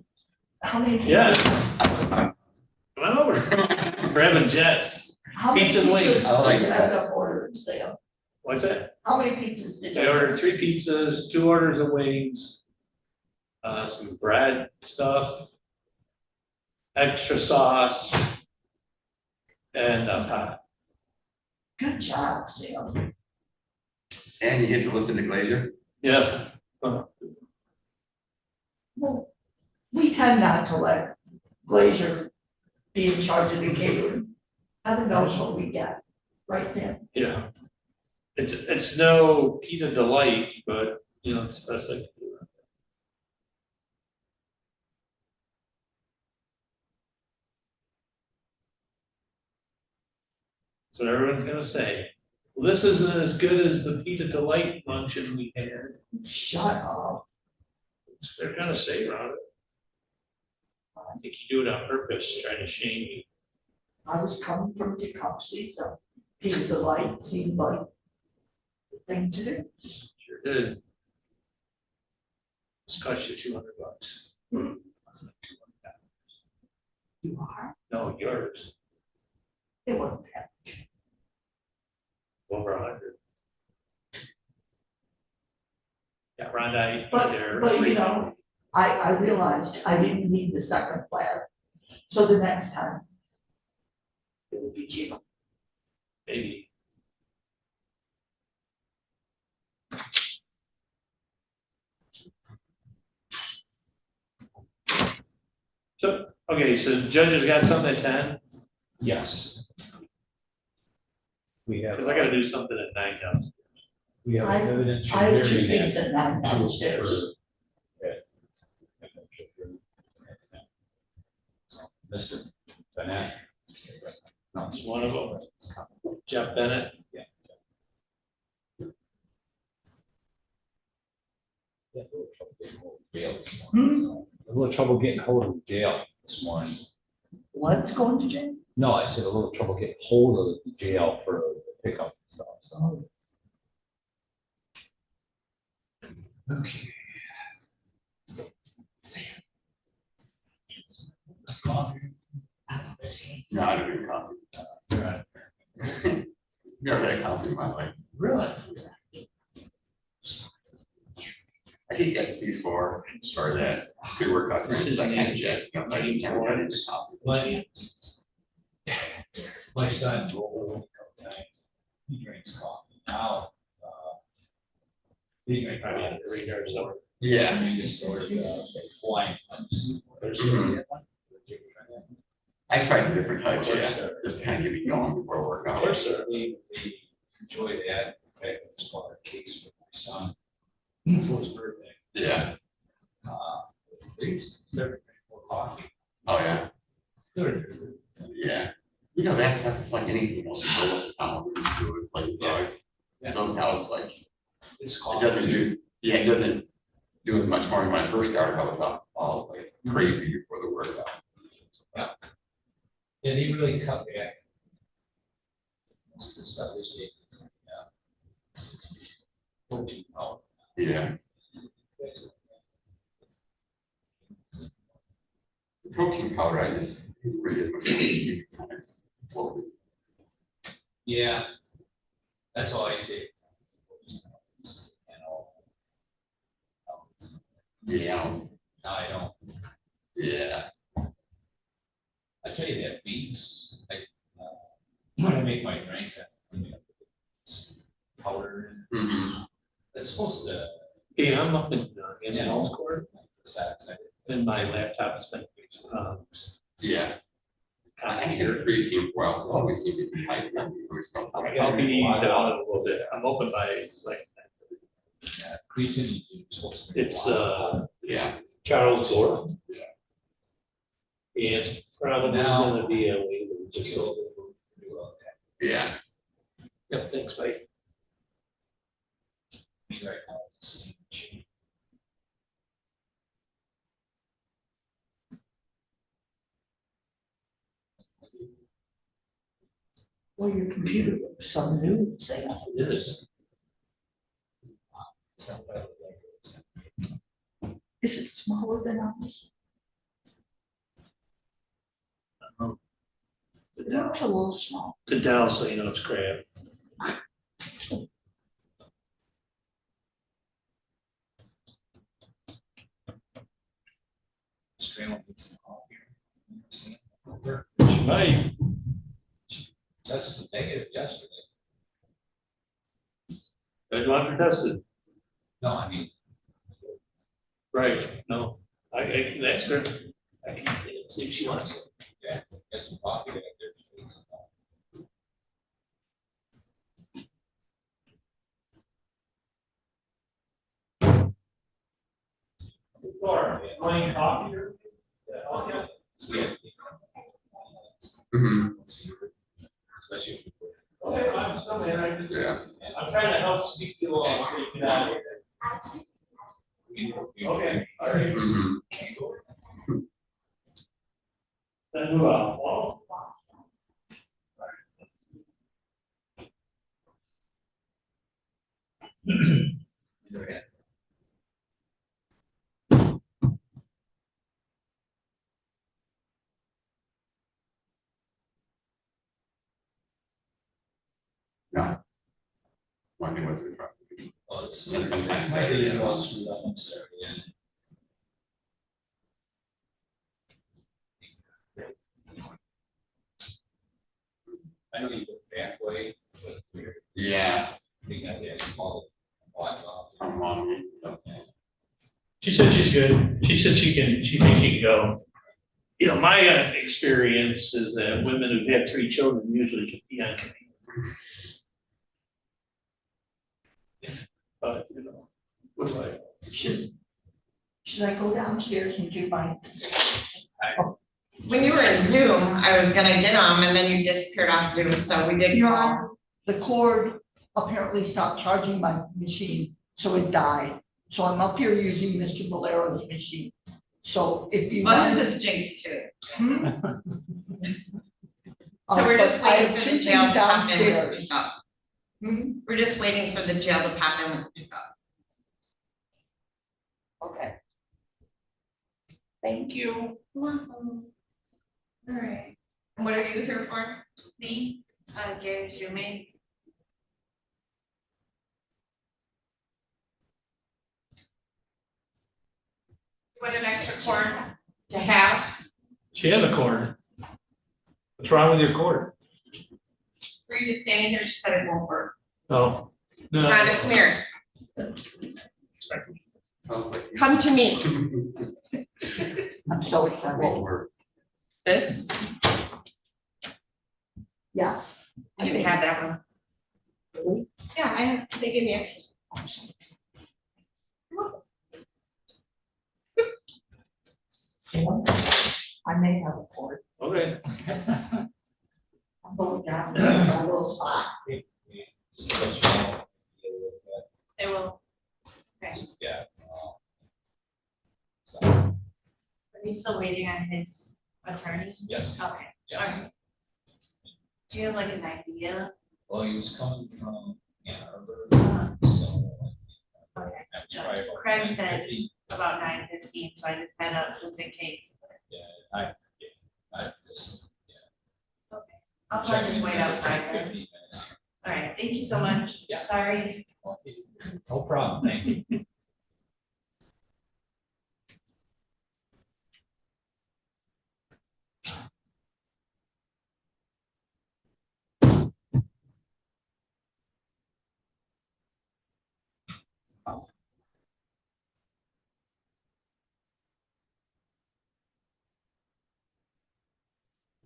How many? Yeah. Come on over. We're having Jets. How many Pizza and wings. pizzas I like did you that. end up ordering, Sam? What's that? How many pizzas did you? I ordered 3 pizzas, 2 orders of wings, some bread stuff, extra sauce, and a pie. Good job, Sam. And you get to listen to Glazier? Yeah. Well, we tend not to let Glazier be in charge of the catering. Heaven knows what we get, right, Sam? Yeah. It's no pita delight, but you know, it's the best I can do. That's what everyone's gonna say. Well, this isn't as good as the pita delight luncheon we had. Shut up. They're gonna say, Robert. I think you do it on purpose, trying to shame me. I was coming from Tecumseh, so Keep the light, seemed like the thing to do. Sure did. It's cost you $200. You are, No, yours, it wasn't that. over 100. Yeah, Rhonda, But, there. but you know, I realized I didn't need the second plaque. So the next time. It would be cheaper. Maybe. So, okay, so the judges got something at 10, Yes. We have. because I gotta do something at 9 now. We have I- evidence. I have two things at 9 downstairs. Mr. Bennett. No, It's one of them. Jeff Bennett. Yeah. A little trouble getting hold of jail this morning. What's going to jail? No, I said a little trouble getting hold of the jail for the pickup and stuff, so. Okay. No, I don't drink coffee. Never had coffee in my life. Really? I think that's C4, started that pre-workout. This is I kind of the- jacked up. I just never got into coffee. My son, he drinks coffee now. He drinks Probably had 3 yards over. Yeah. He just sort of flying. Mhm. I tried different types, yeah, just to kind of get me going before Of workout. course, sir. We enjoy that. I just bought a case for my son for his birthday. Yeah, They used to serve more coffee. oh, yeah, Good. yeah. You know, that stuff, it's like anything else, you go with do it like a drug. Yeah. So now it's like, It's it coffee. doesn't do, yeah, it doesn't do as much for me. When I first started, I was all like crazy before the workout. Yeah, they really cut back. Most of the stuff is taken. Protein powder. Yeah, the protein powder, I just really kind of floated. Yeah. That's all I take. And all. Yeah, No, I don't. yeah, I tell you that beets, when I make my drink, it's powder, and mhm, it's supposed to. Yeah, I'm up in the old court, Besides, and my laptop has been, yeah. I think it's pretty team well, always seem to be high. I'll be down a little bit, I'm open by like, creatine, you're supposed to. make a it's, lot. Yeah, Charles Gordon. Yeah. It's probably Now- gonna be a waiver. yeah, Yep, thanks, Mike. He's right now, it's the same. Well, your computer looks so new, say, It is. is it smaller than ours? It looks a little small. To Dell, so you know it's crap. Straight with some coffee. She might. Tested negative yesterday. Don't you want her tested? No, I mean, Right, no, I can ask her. I can see if she wants it. yeah, get some coffee back there. Eat some coffee. Or, plain coffee or? Okay. So, yeah. mhm, Especially if you put. Okay, I'm yeah. I'm trying to help speak you along so you can have it. Okay, all right. Mhm. Then move on. Well, No. One thing was in front. Well, sometimes that is all screwed up, I'm sorry, yeah. I know you go back way, but Yeah. we got that small block off. I'm wrong. She said she's good. She said she thinks she can go. You know, my experience is that women who've had 3 children usually can be on committee. But, you know, what do I? Should I go downstairs and do my? When you were in Zoom, I was gonna get them and then you disappeared off Zoom, so we did call. No, the cord apparently stopped charging my machine, so it died. So I'm up here using Mr. Valero's machine. So if you. What want- is this jinx too? Uh, So we're just but I waiting for the sent jail you to pop in with downstairs. pickup. We're just waiting for the jail to pop in with pickup. Okay. Thank you. All right. And what are you here for? Me, Gary Shumate. What an extra cord to have. She has a cord. What's wrong with your cord? For you to stay in here, she said it won't work. Oh, no. Rhonda, come here. Sounds like. Come to me. I'm so excited. What word? This, Yes. you can have that one. Really? Yeah, they give me extras. Sam, I may have a cord. Okay. I'm going down to a little spot. It will. Okay. Yeah. Are you still waiting on his attorney? Yes, Okay. yes. Alright. Do you have like an idea? Well, he was coming from Ann Arbor, Uh, so. Okay. That's probably about Craig said 9:50. about 9:15, so I just had up just in case. Yeah, I just, yeah. Okay. I'll probably just wait outside 15 then. minutes. All right, thank you so much. Yeah. Sorry. Okay. No problem, thank you.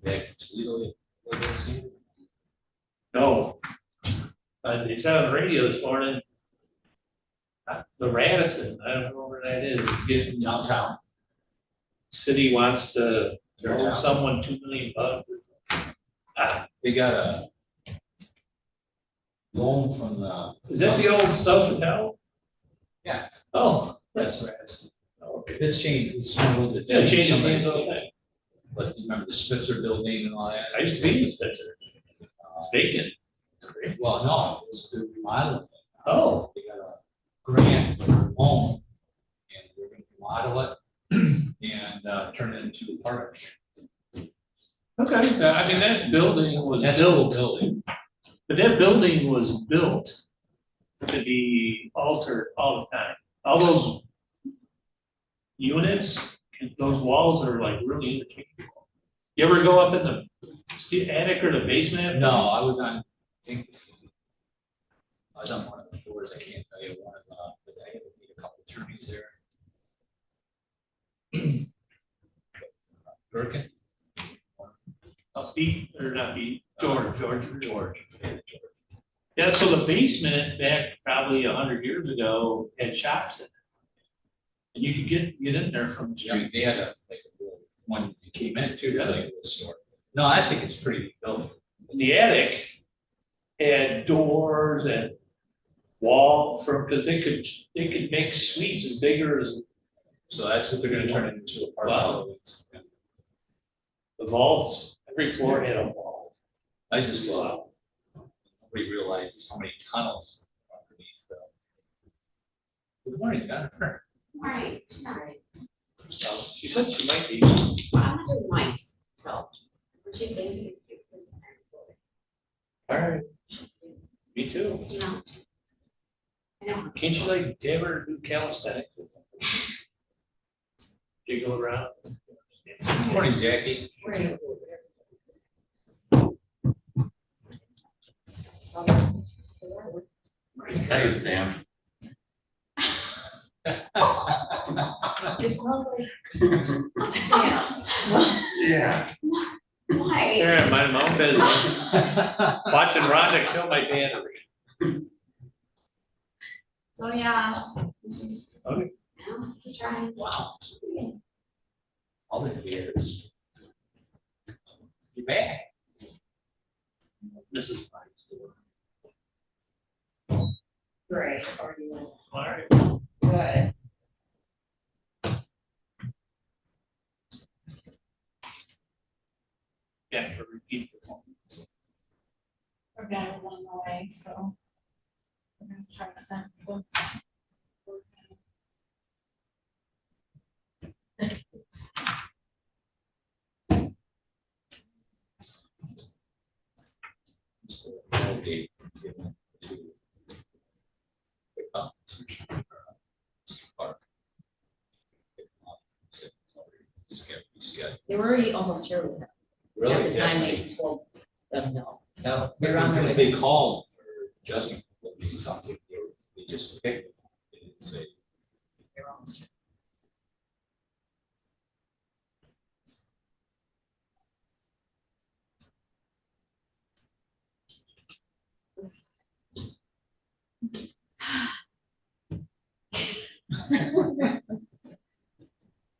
Back to Toledo, let's see. No. They said on the radio this morning. The Radisson, I don't know where that is, getting Downtown. city wants to Tear owe down. someone $2 million. They got a loan from the. Is that the old South Hotel? Yeah. Oh, That's right. okay. It's changed, it's one of those. that Yeah, changes changed hands all somebody's- the time. But you remember the Spitzer building and all that? I used to be in Spencer. It's vacant. Well, no, it was the remodeling. Oh. They got a grant with their loan, and we're gonna remodel it and turn it into a park. Okay, I mean, that building was That's a built, little building. but that building was built to be altered all the time. All those units, those walls are like really interchangeable. You ever go up in the attic or the basement? No, I was on, I think, I was on one of the floors, I can't tell you one of the, but I had to meet a couple attorneys there. Birkin? Pete, or not Pete, George. Yeah, so the basement back probably 100 years ago had shops in it. And you could get in there from the Yeah, street. they had a, like, a little one you came in too, it's like a little store. No, I think it's pretty big building. And the attic had doors and wall because they could make suites as bigger as So that's what they're gonna turn it into a park. Wow. the vaults. Every floor had a wall. I just thought, nobody realizes how many tunnels underneath Good morning, Jennifer. Right, sorry. She said she might be. I'm gonna do mites, so. She's dancing. All right. Me too. No. I know. Can't you like ever do calisthenics? Jiggle around. Good morning, Jackie. Right. Hey, Sam. It smells like Sam. Yeah. Why? Yeah, my mom business. Watching Rhonda kill my battery. So, yeah. Just, Okay. yeah, keep trying. Wow. All the years. You back. Mrs. Pike's door. Great, already was. All right. Good. Yeah, to repeat the one. We're gonna run away, so. We're gonna try to send them. Okay, given to pick up Clark. They were already almost here with him. Really? At the time Yeah. we told them no, so they're on their Because way. they called for Justin, it sounds like they just picked it. They didn't say. They're almost here.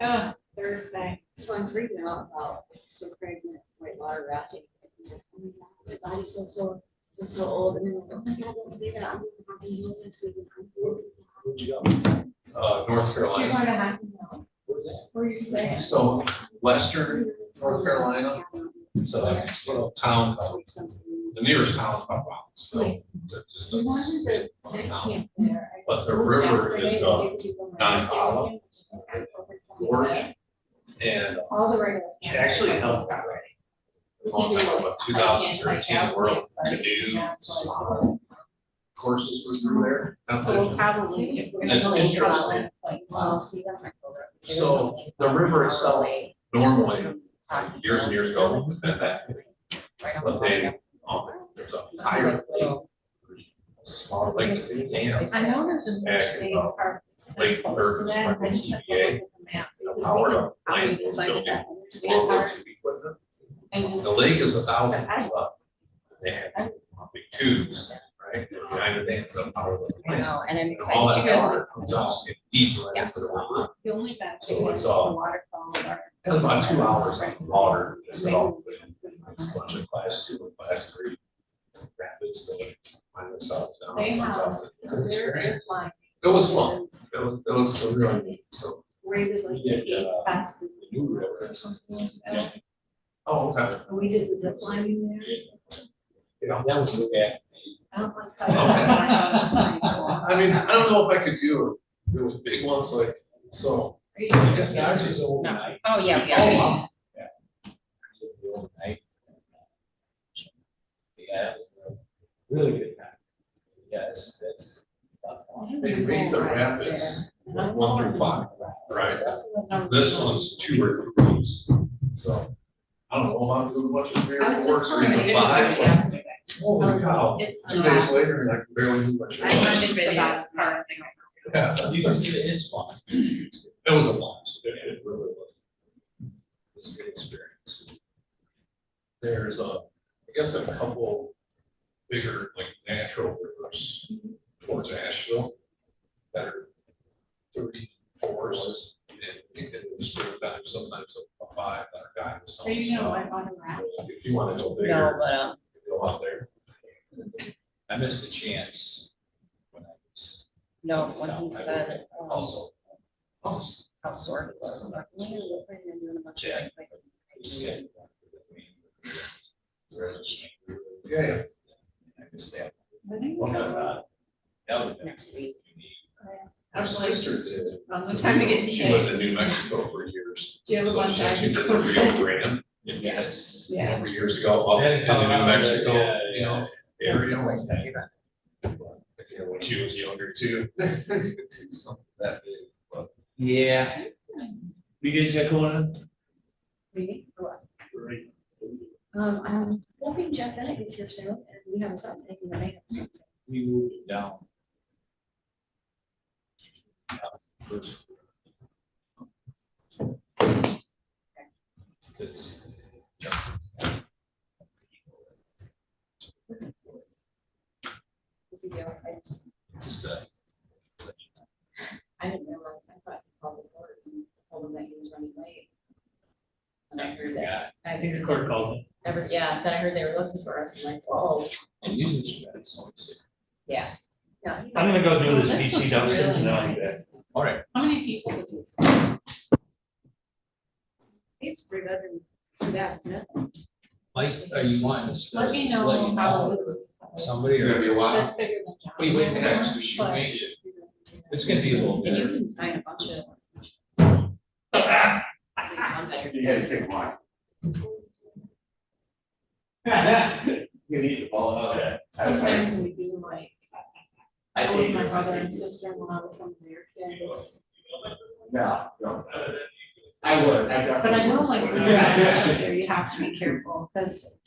Oh, Thursday. So I'm freaking out about so pregnant whitewater rafting. He's like, oh my God, my body's so sore. I'm so old. And I'm like, oh my God, don't say that. I'm gonna have to use next week. Where'd you go? North You're Carolina. going to have to know. Where's that? Where you staying? So western North Carolina, it's a little town, the nearest town is about Robbinsville. It's just a small town. But the river is non-potable gorge, and All the regular. it actually helped. Long time ago, 2013, World Canoes courses were through there. So we'll competition. probably. And it's interesting. Well, see, that's my favorite. So the river itself, normally, years and years ago, and that's, but they, there's a higher lake. It's a smaller lake, it's a dam. I know there's a new state park. Lake Third is from the TVA, powered up land will still do World War II equipment. The lake is 1,000 feet up. They have big tubes, right, behind the dam, so power the I plant. know, and I'm And all excited. that You water comes out, it feeds right into the river. The only bad So thing it's is the all- waterfalls are. It was about 2 hours on the water. It's all, it's a bunch of class 2 and class 3 rapids that find themselves down. They comes have, out to- so they're flying. It was fun. It was really neat. So Rated like We did, 8 past the new river or something. Oh, okay. We did the zip lining there. Yeah, that was good. I don't like. How I mean, I don't know if I could do a really big ones like, so. I guess ours is overnight. Oh, yeah, yeah. Yeah. The overnight. Yeah, it was a really good time. Yeah, it's. They rate the rapids 1 through 5, right? This one's 2 or 3. So I don't know if I'm doing much of 3 or 4, so even 5. but Holy cow, 2 days later, and I can barely do my show. Yeah, You can see it's fun. it was a blast. It really was. It was a good experience. There's I guess a couple bigger, like natural rivers towards Asheville that are 34s. And in the springtime, sometimes a 5 that our guy was Are telling us you gonna about. wipe on the raft? If you want to go No, bigger, but, go out there. I missed a chance. When I was. no, when he said, Also. how sore he was. I'm like, "Yeah, we're planning on doing a bunch of like, Yeah. I missed that. I think Okay. That would have been. next week. I My was like, sister did. I'm trying to get in She lived shape. in New Mexico for years. Do you ever So want she to? actually did the Rio Grande. Yes. A Yeah. number of years ago, up in the New Mexico, you know, area. When she was younger too. Something that big, but. Yeah. You guys got going on? Maybe, or what? I'm hoping Jeff Bennett gets here soon, and we have a sunset, and they have a sunset. We moved it down. First. It's- If we do, Just, I didn't realize, I thought he called the court and told him that he was running late. And I heard that. I think the court called me. Yeah, then I heard they were looking for us, and like, oh, and usually she had some sick. yeah. Yeah. I'm gonna go do Oh, this this PC looks downstairs really and then I'll be back. nice. All right. How many people is it? It's 3 bedroom, yeah, isn't it? Mike, are you wanting to? Let me know how it is. Somebody, you're gonna be a while. That's bigger than John. Wait, next, because you But- made it. It's gonna be a little And you bit. can find a bunch of. You had to pick one. You need to follow up. Sometimes we do like, I I with hate my it. brother and sister-in-law with some of their kids. No, no. I would. But I know like when you're out there, you have to be careful, because,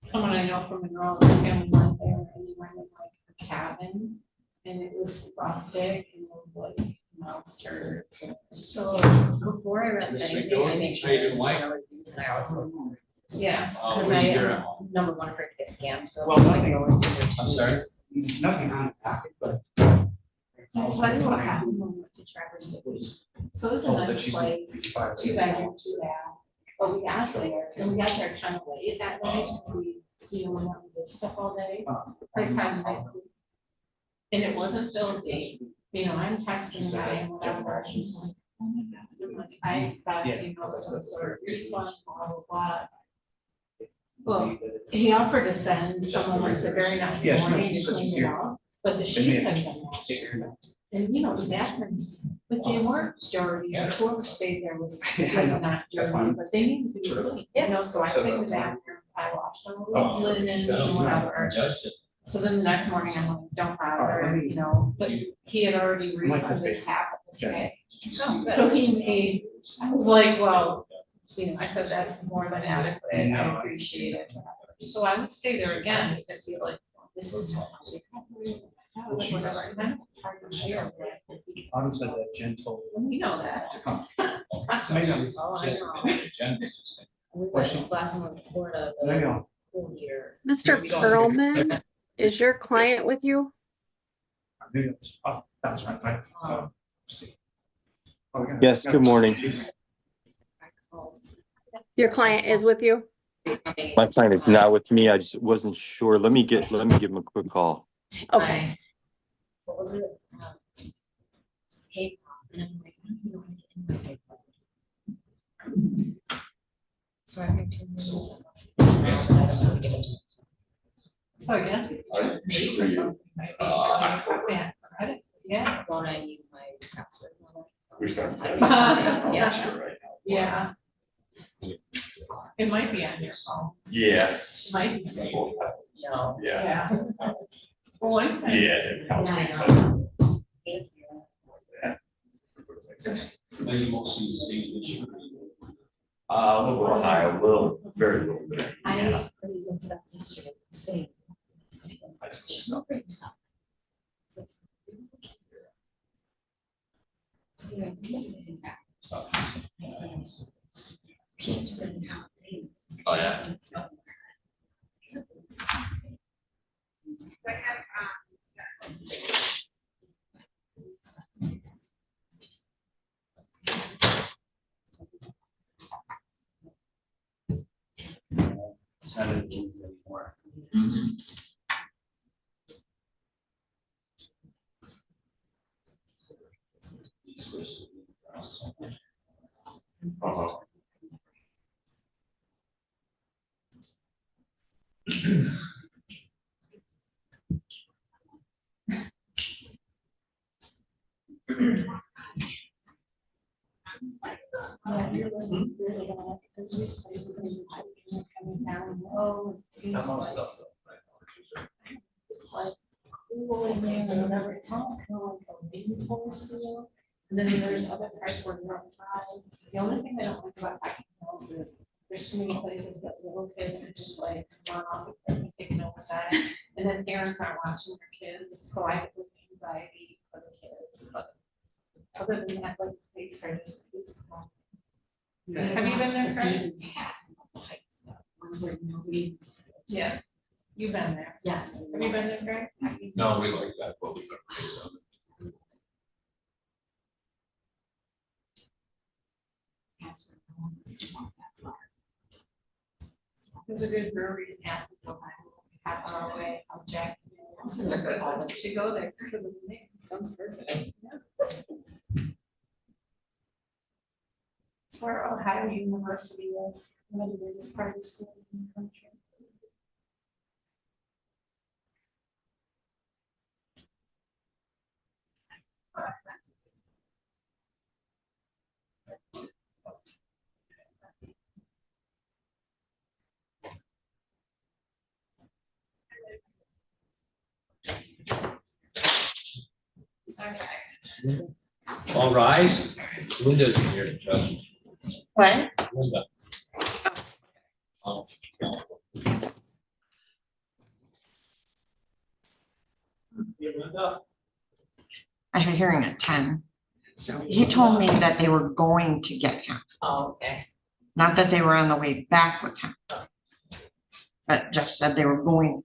someone I know from Monroe, their family went there and they went in like a cabin, and it was rustic and it was like monster. So before I rent anything, I make sure there's no reviews, and I always look for reviews. Yeah. Because I am number one afraid to get scammed, so. Well, nothing- I'm sorry? Nothing on the packet, but. That's why what happened when we went to Traverse City. So it was a nice place, 2 bedroom, 2 bath, but we got there, and we got there kind of late that night, because we went out and did stuff all day. Place had night food. And it wasn't filthy, I'm texting the guy and whatever, she's like, oh my God, I'm like, I expect, some sort of refund, blah, blah, blah. Well, he offered to send someone like the very next morning to clean it up, but the sheets had been washed. And the bathrooms, but they weren't dirty, and whoever stayed there was like not dirty, but they needed to be clean, so I cleaned the bathrooms, I washed them, linen and whatever. So then the next morning, I'm like, don't bother, but he had already refunded half of the stay. So he made, I was like, well, I said, that's more than adequate, I appreciate it. So I would stay there again, because he's like, this is. Whatever, and then it's hard to share. Autumn said that Jen told. You know that. To come. Oh, I know. We went last one to Florida, There you the go. whole year. Mr. Perlman, is your client with you? Oh, that was right. See. Oh, yeah. Yes, good morning. Your client is with you? My client is not with me. I just wasn't sure. Let me give him a quick call. Okay. What was it? Hey, and I'm like, I don't know how to get in my paper. So I think 2 minutes. So I guess. If you pay for something, maybe credit, yeah. Don't I need my password? We're starting. Yeah. Yeah. It might be on your phone. Yes. It might be saved. No. Yeah. Yeah. For one thing. Yeah. It helps me. Yeah, I know. Thank you. Now you won't see the same issue. A little bit Ohio, very little bit. I Yeah. really looked it up yesterday, saying. Don't bring yourself. So, yeah, we can do that. I said, piece for the top. Oh, yeah. It's not a game anymore. Uh-huh. seems like it's like cool and whatever. It's almost kind of like a wind force feel. And then there's other parts where you're outside. The only thing I don't like about packing hills is there's too many places that little kids are just like run off and taking outside. And then parents aren't watching their kids, so I get anxiety for the kids, but other than that, like, lakes are just, it's. Have you been there, Fred? Yeah. Heights, though, ones where nobody. Yeah, you've been there. Yes. Have you been there, Fred? No, we like that, but we don't. There's a good brewery in Athens, Ohio, half hour away, Jack. You should go there because of the name, sounds perfect. It's where Ohio University is, one of the biggest private schools in the country. All rise. Linda's in here, Justin. What? Linda. Linda. I have a hearing at 10. So he told me that they were going to get him, Oh, okay. not that they were on the way back with him. But Jeff said they were going,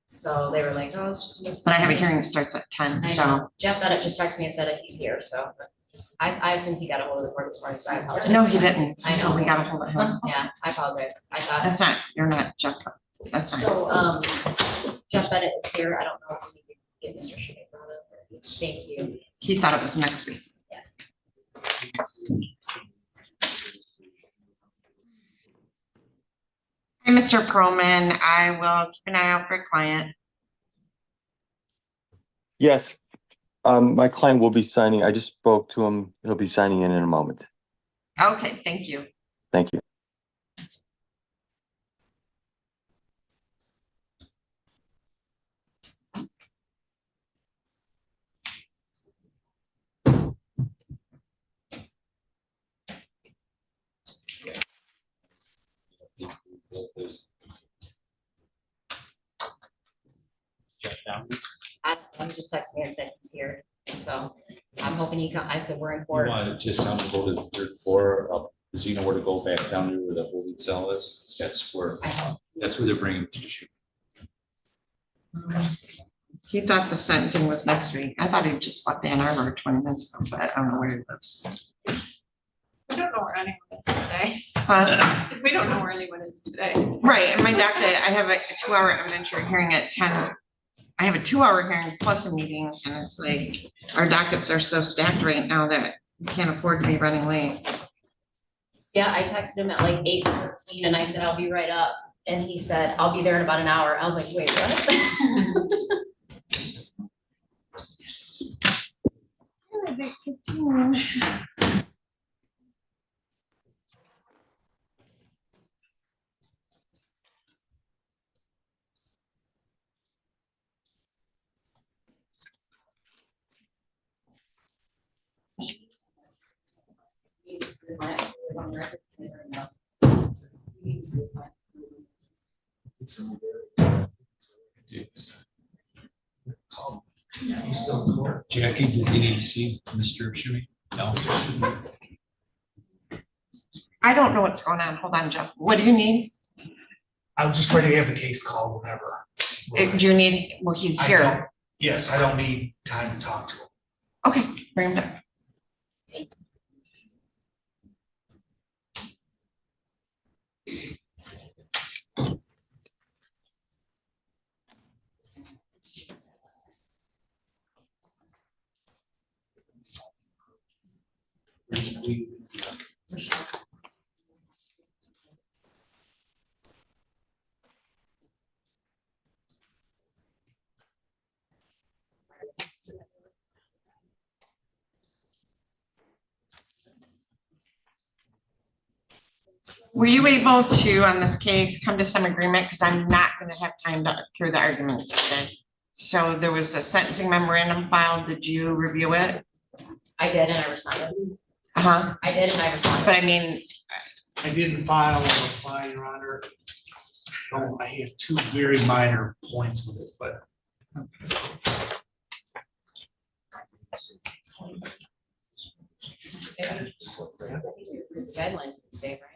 So they were like, oh, it's just a mistake. but I have a hearing that starts at 10, I so. know. Jeff got it, just texted me and said that he's here, so I assumed he got a hold of the court this morning, so I apologize. No, he didn't, I until know. we got a hold of him. Yeah, I apologize. I thought. That's not, you're not Jeff. That's fine. So, Jeff Bennett is here. I don't know if we need to get Mr. Shoemaker on it. Thank you. He thought it was next week. Yes. Hi, Mr. Perlman, I will keep an eye out for a client. Yes, my client will be signing. I just spoke to him. He'll be signing in a moment. Okay, thank you. Thank you. I'm just texting me and said he's here, so I'm hoping he come. I said we're in court. You want to just tell them to go to the third floor, does he know where to go back down to where the holding cell is? That's where they're bringing Mr. Shoemaker. He thought the sentencing was next week. I thought he just left Ann Arbor 20 minutes ago, but I don't know where he lives. We don't know where anyone is today. Huh? We don't know where anyone is today. Right, and my docket, I have a 2-hour evidentiary hearing at 10. I have a 2-hour hearing plus a meeting, and it's like, our dockets are so stacked right now that we can't afford to be running late. Yeah, I texted him at like 8:14 and I said, I'll be right up. And he said, I'll be there in about an hour. I was like, wait, what? Is it 15? Jackie, does he need to see Mr. Shoemaker? No. I don't know what's going on. Hold on, Jeff. What do you need? I was just ready to have the case called whenever. Do you need, well, he's I here. don't- Yes, I don't need time to talk to him. Okay, bring him down. Were you able to, on this case, come to some agreement? Because I'm not gonna have time to hear the arguments today. So there was a sentencing memorandum filed. Did you review it? I did and I responded. Uh-huh. I did and I responded. But I mean, I didn't file a reply, Your Honor. Oh, I have two very minor points with it, but. Guidelines say, right?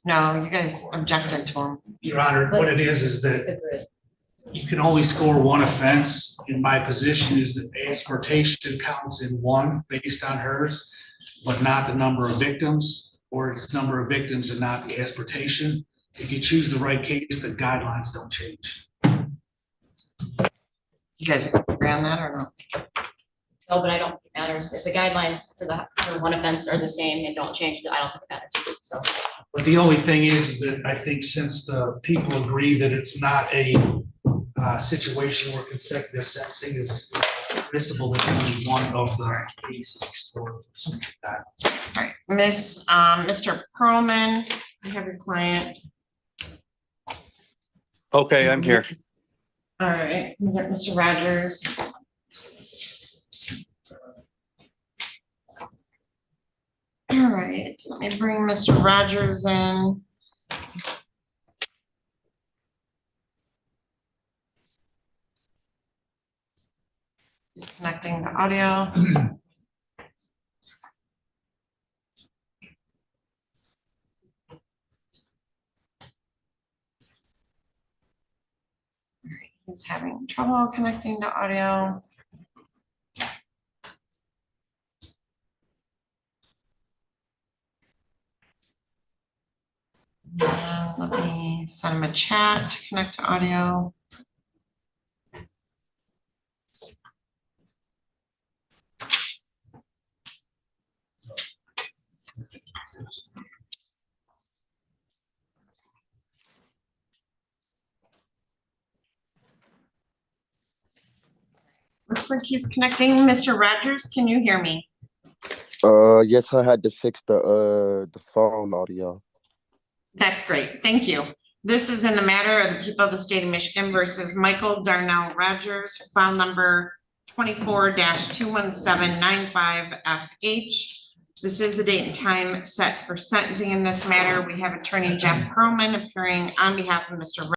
no, you guys objected to them. Your Honor, what it is that you can only score one offense. In my position is that asportation counts in one based on hers, but not the number of victims, or it's number of victims and not the asportation. If you choose the right case, the guidelines don't change. You guys agree on that or no? No, but I don't think it matters. If the guidelines for one offense are the same and don't change, I don't think it matters. So. But the only thing is that I think since the people agree that it's not a situation where consecutive sentencing is admissible, that only one of the cases is for something like that. All right, Mr. Perlman, I have your client. Okay, I'm here. All right, we got Mr. Rogers. All right, let me bring Mr. Rogers in. Just connecting the audio. He's having trouble connecting to audio. Let me send him a chat to connect to audio. Looks like he's connecting. Mr. Rogers, can you hear me? Yes, I had to fix the phone audio. That's great. Thank you. This is in the matter of the people of the state of Michigan versus Michael Darnell Rogers, file number 24-21795FH. This is the date and time set for sentencing in this matter. We have attorney Jeff Perlman appearing on behalf of Mr.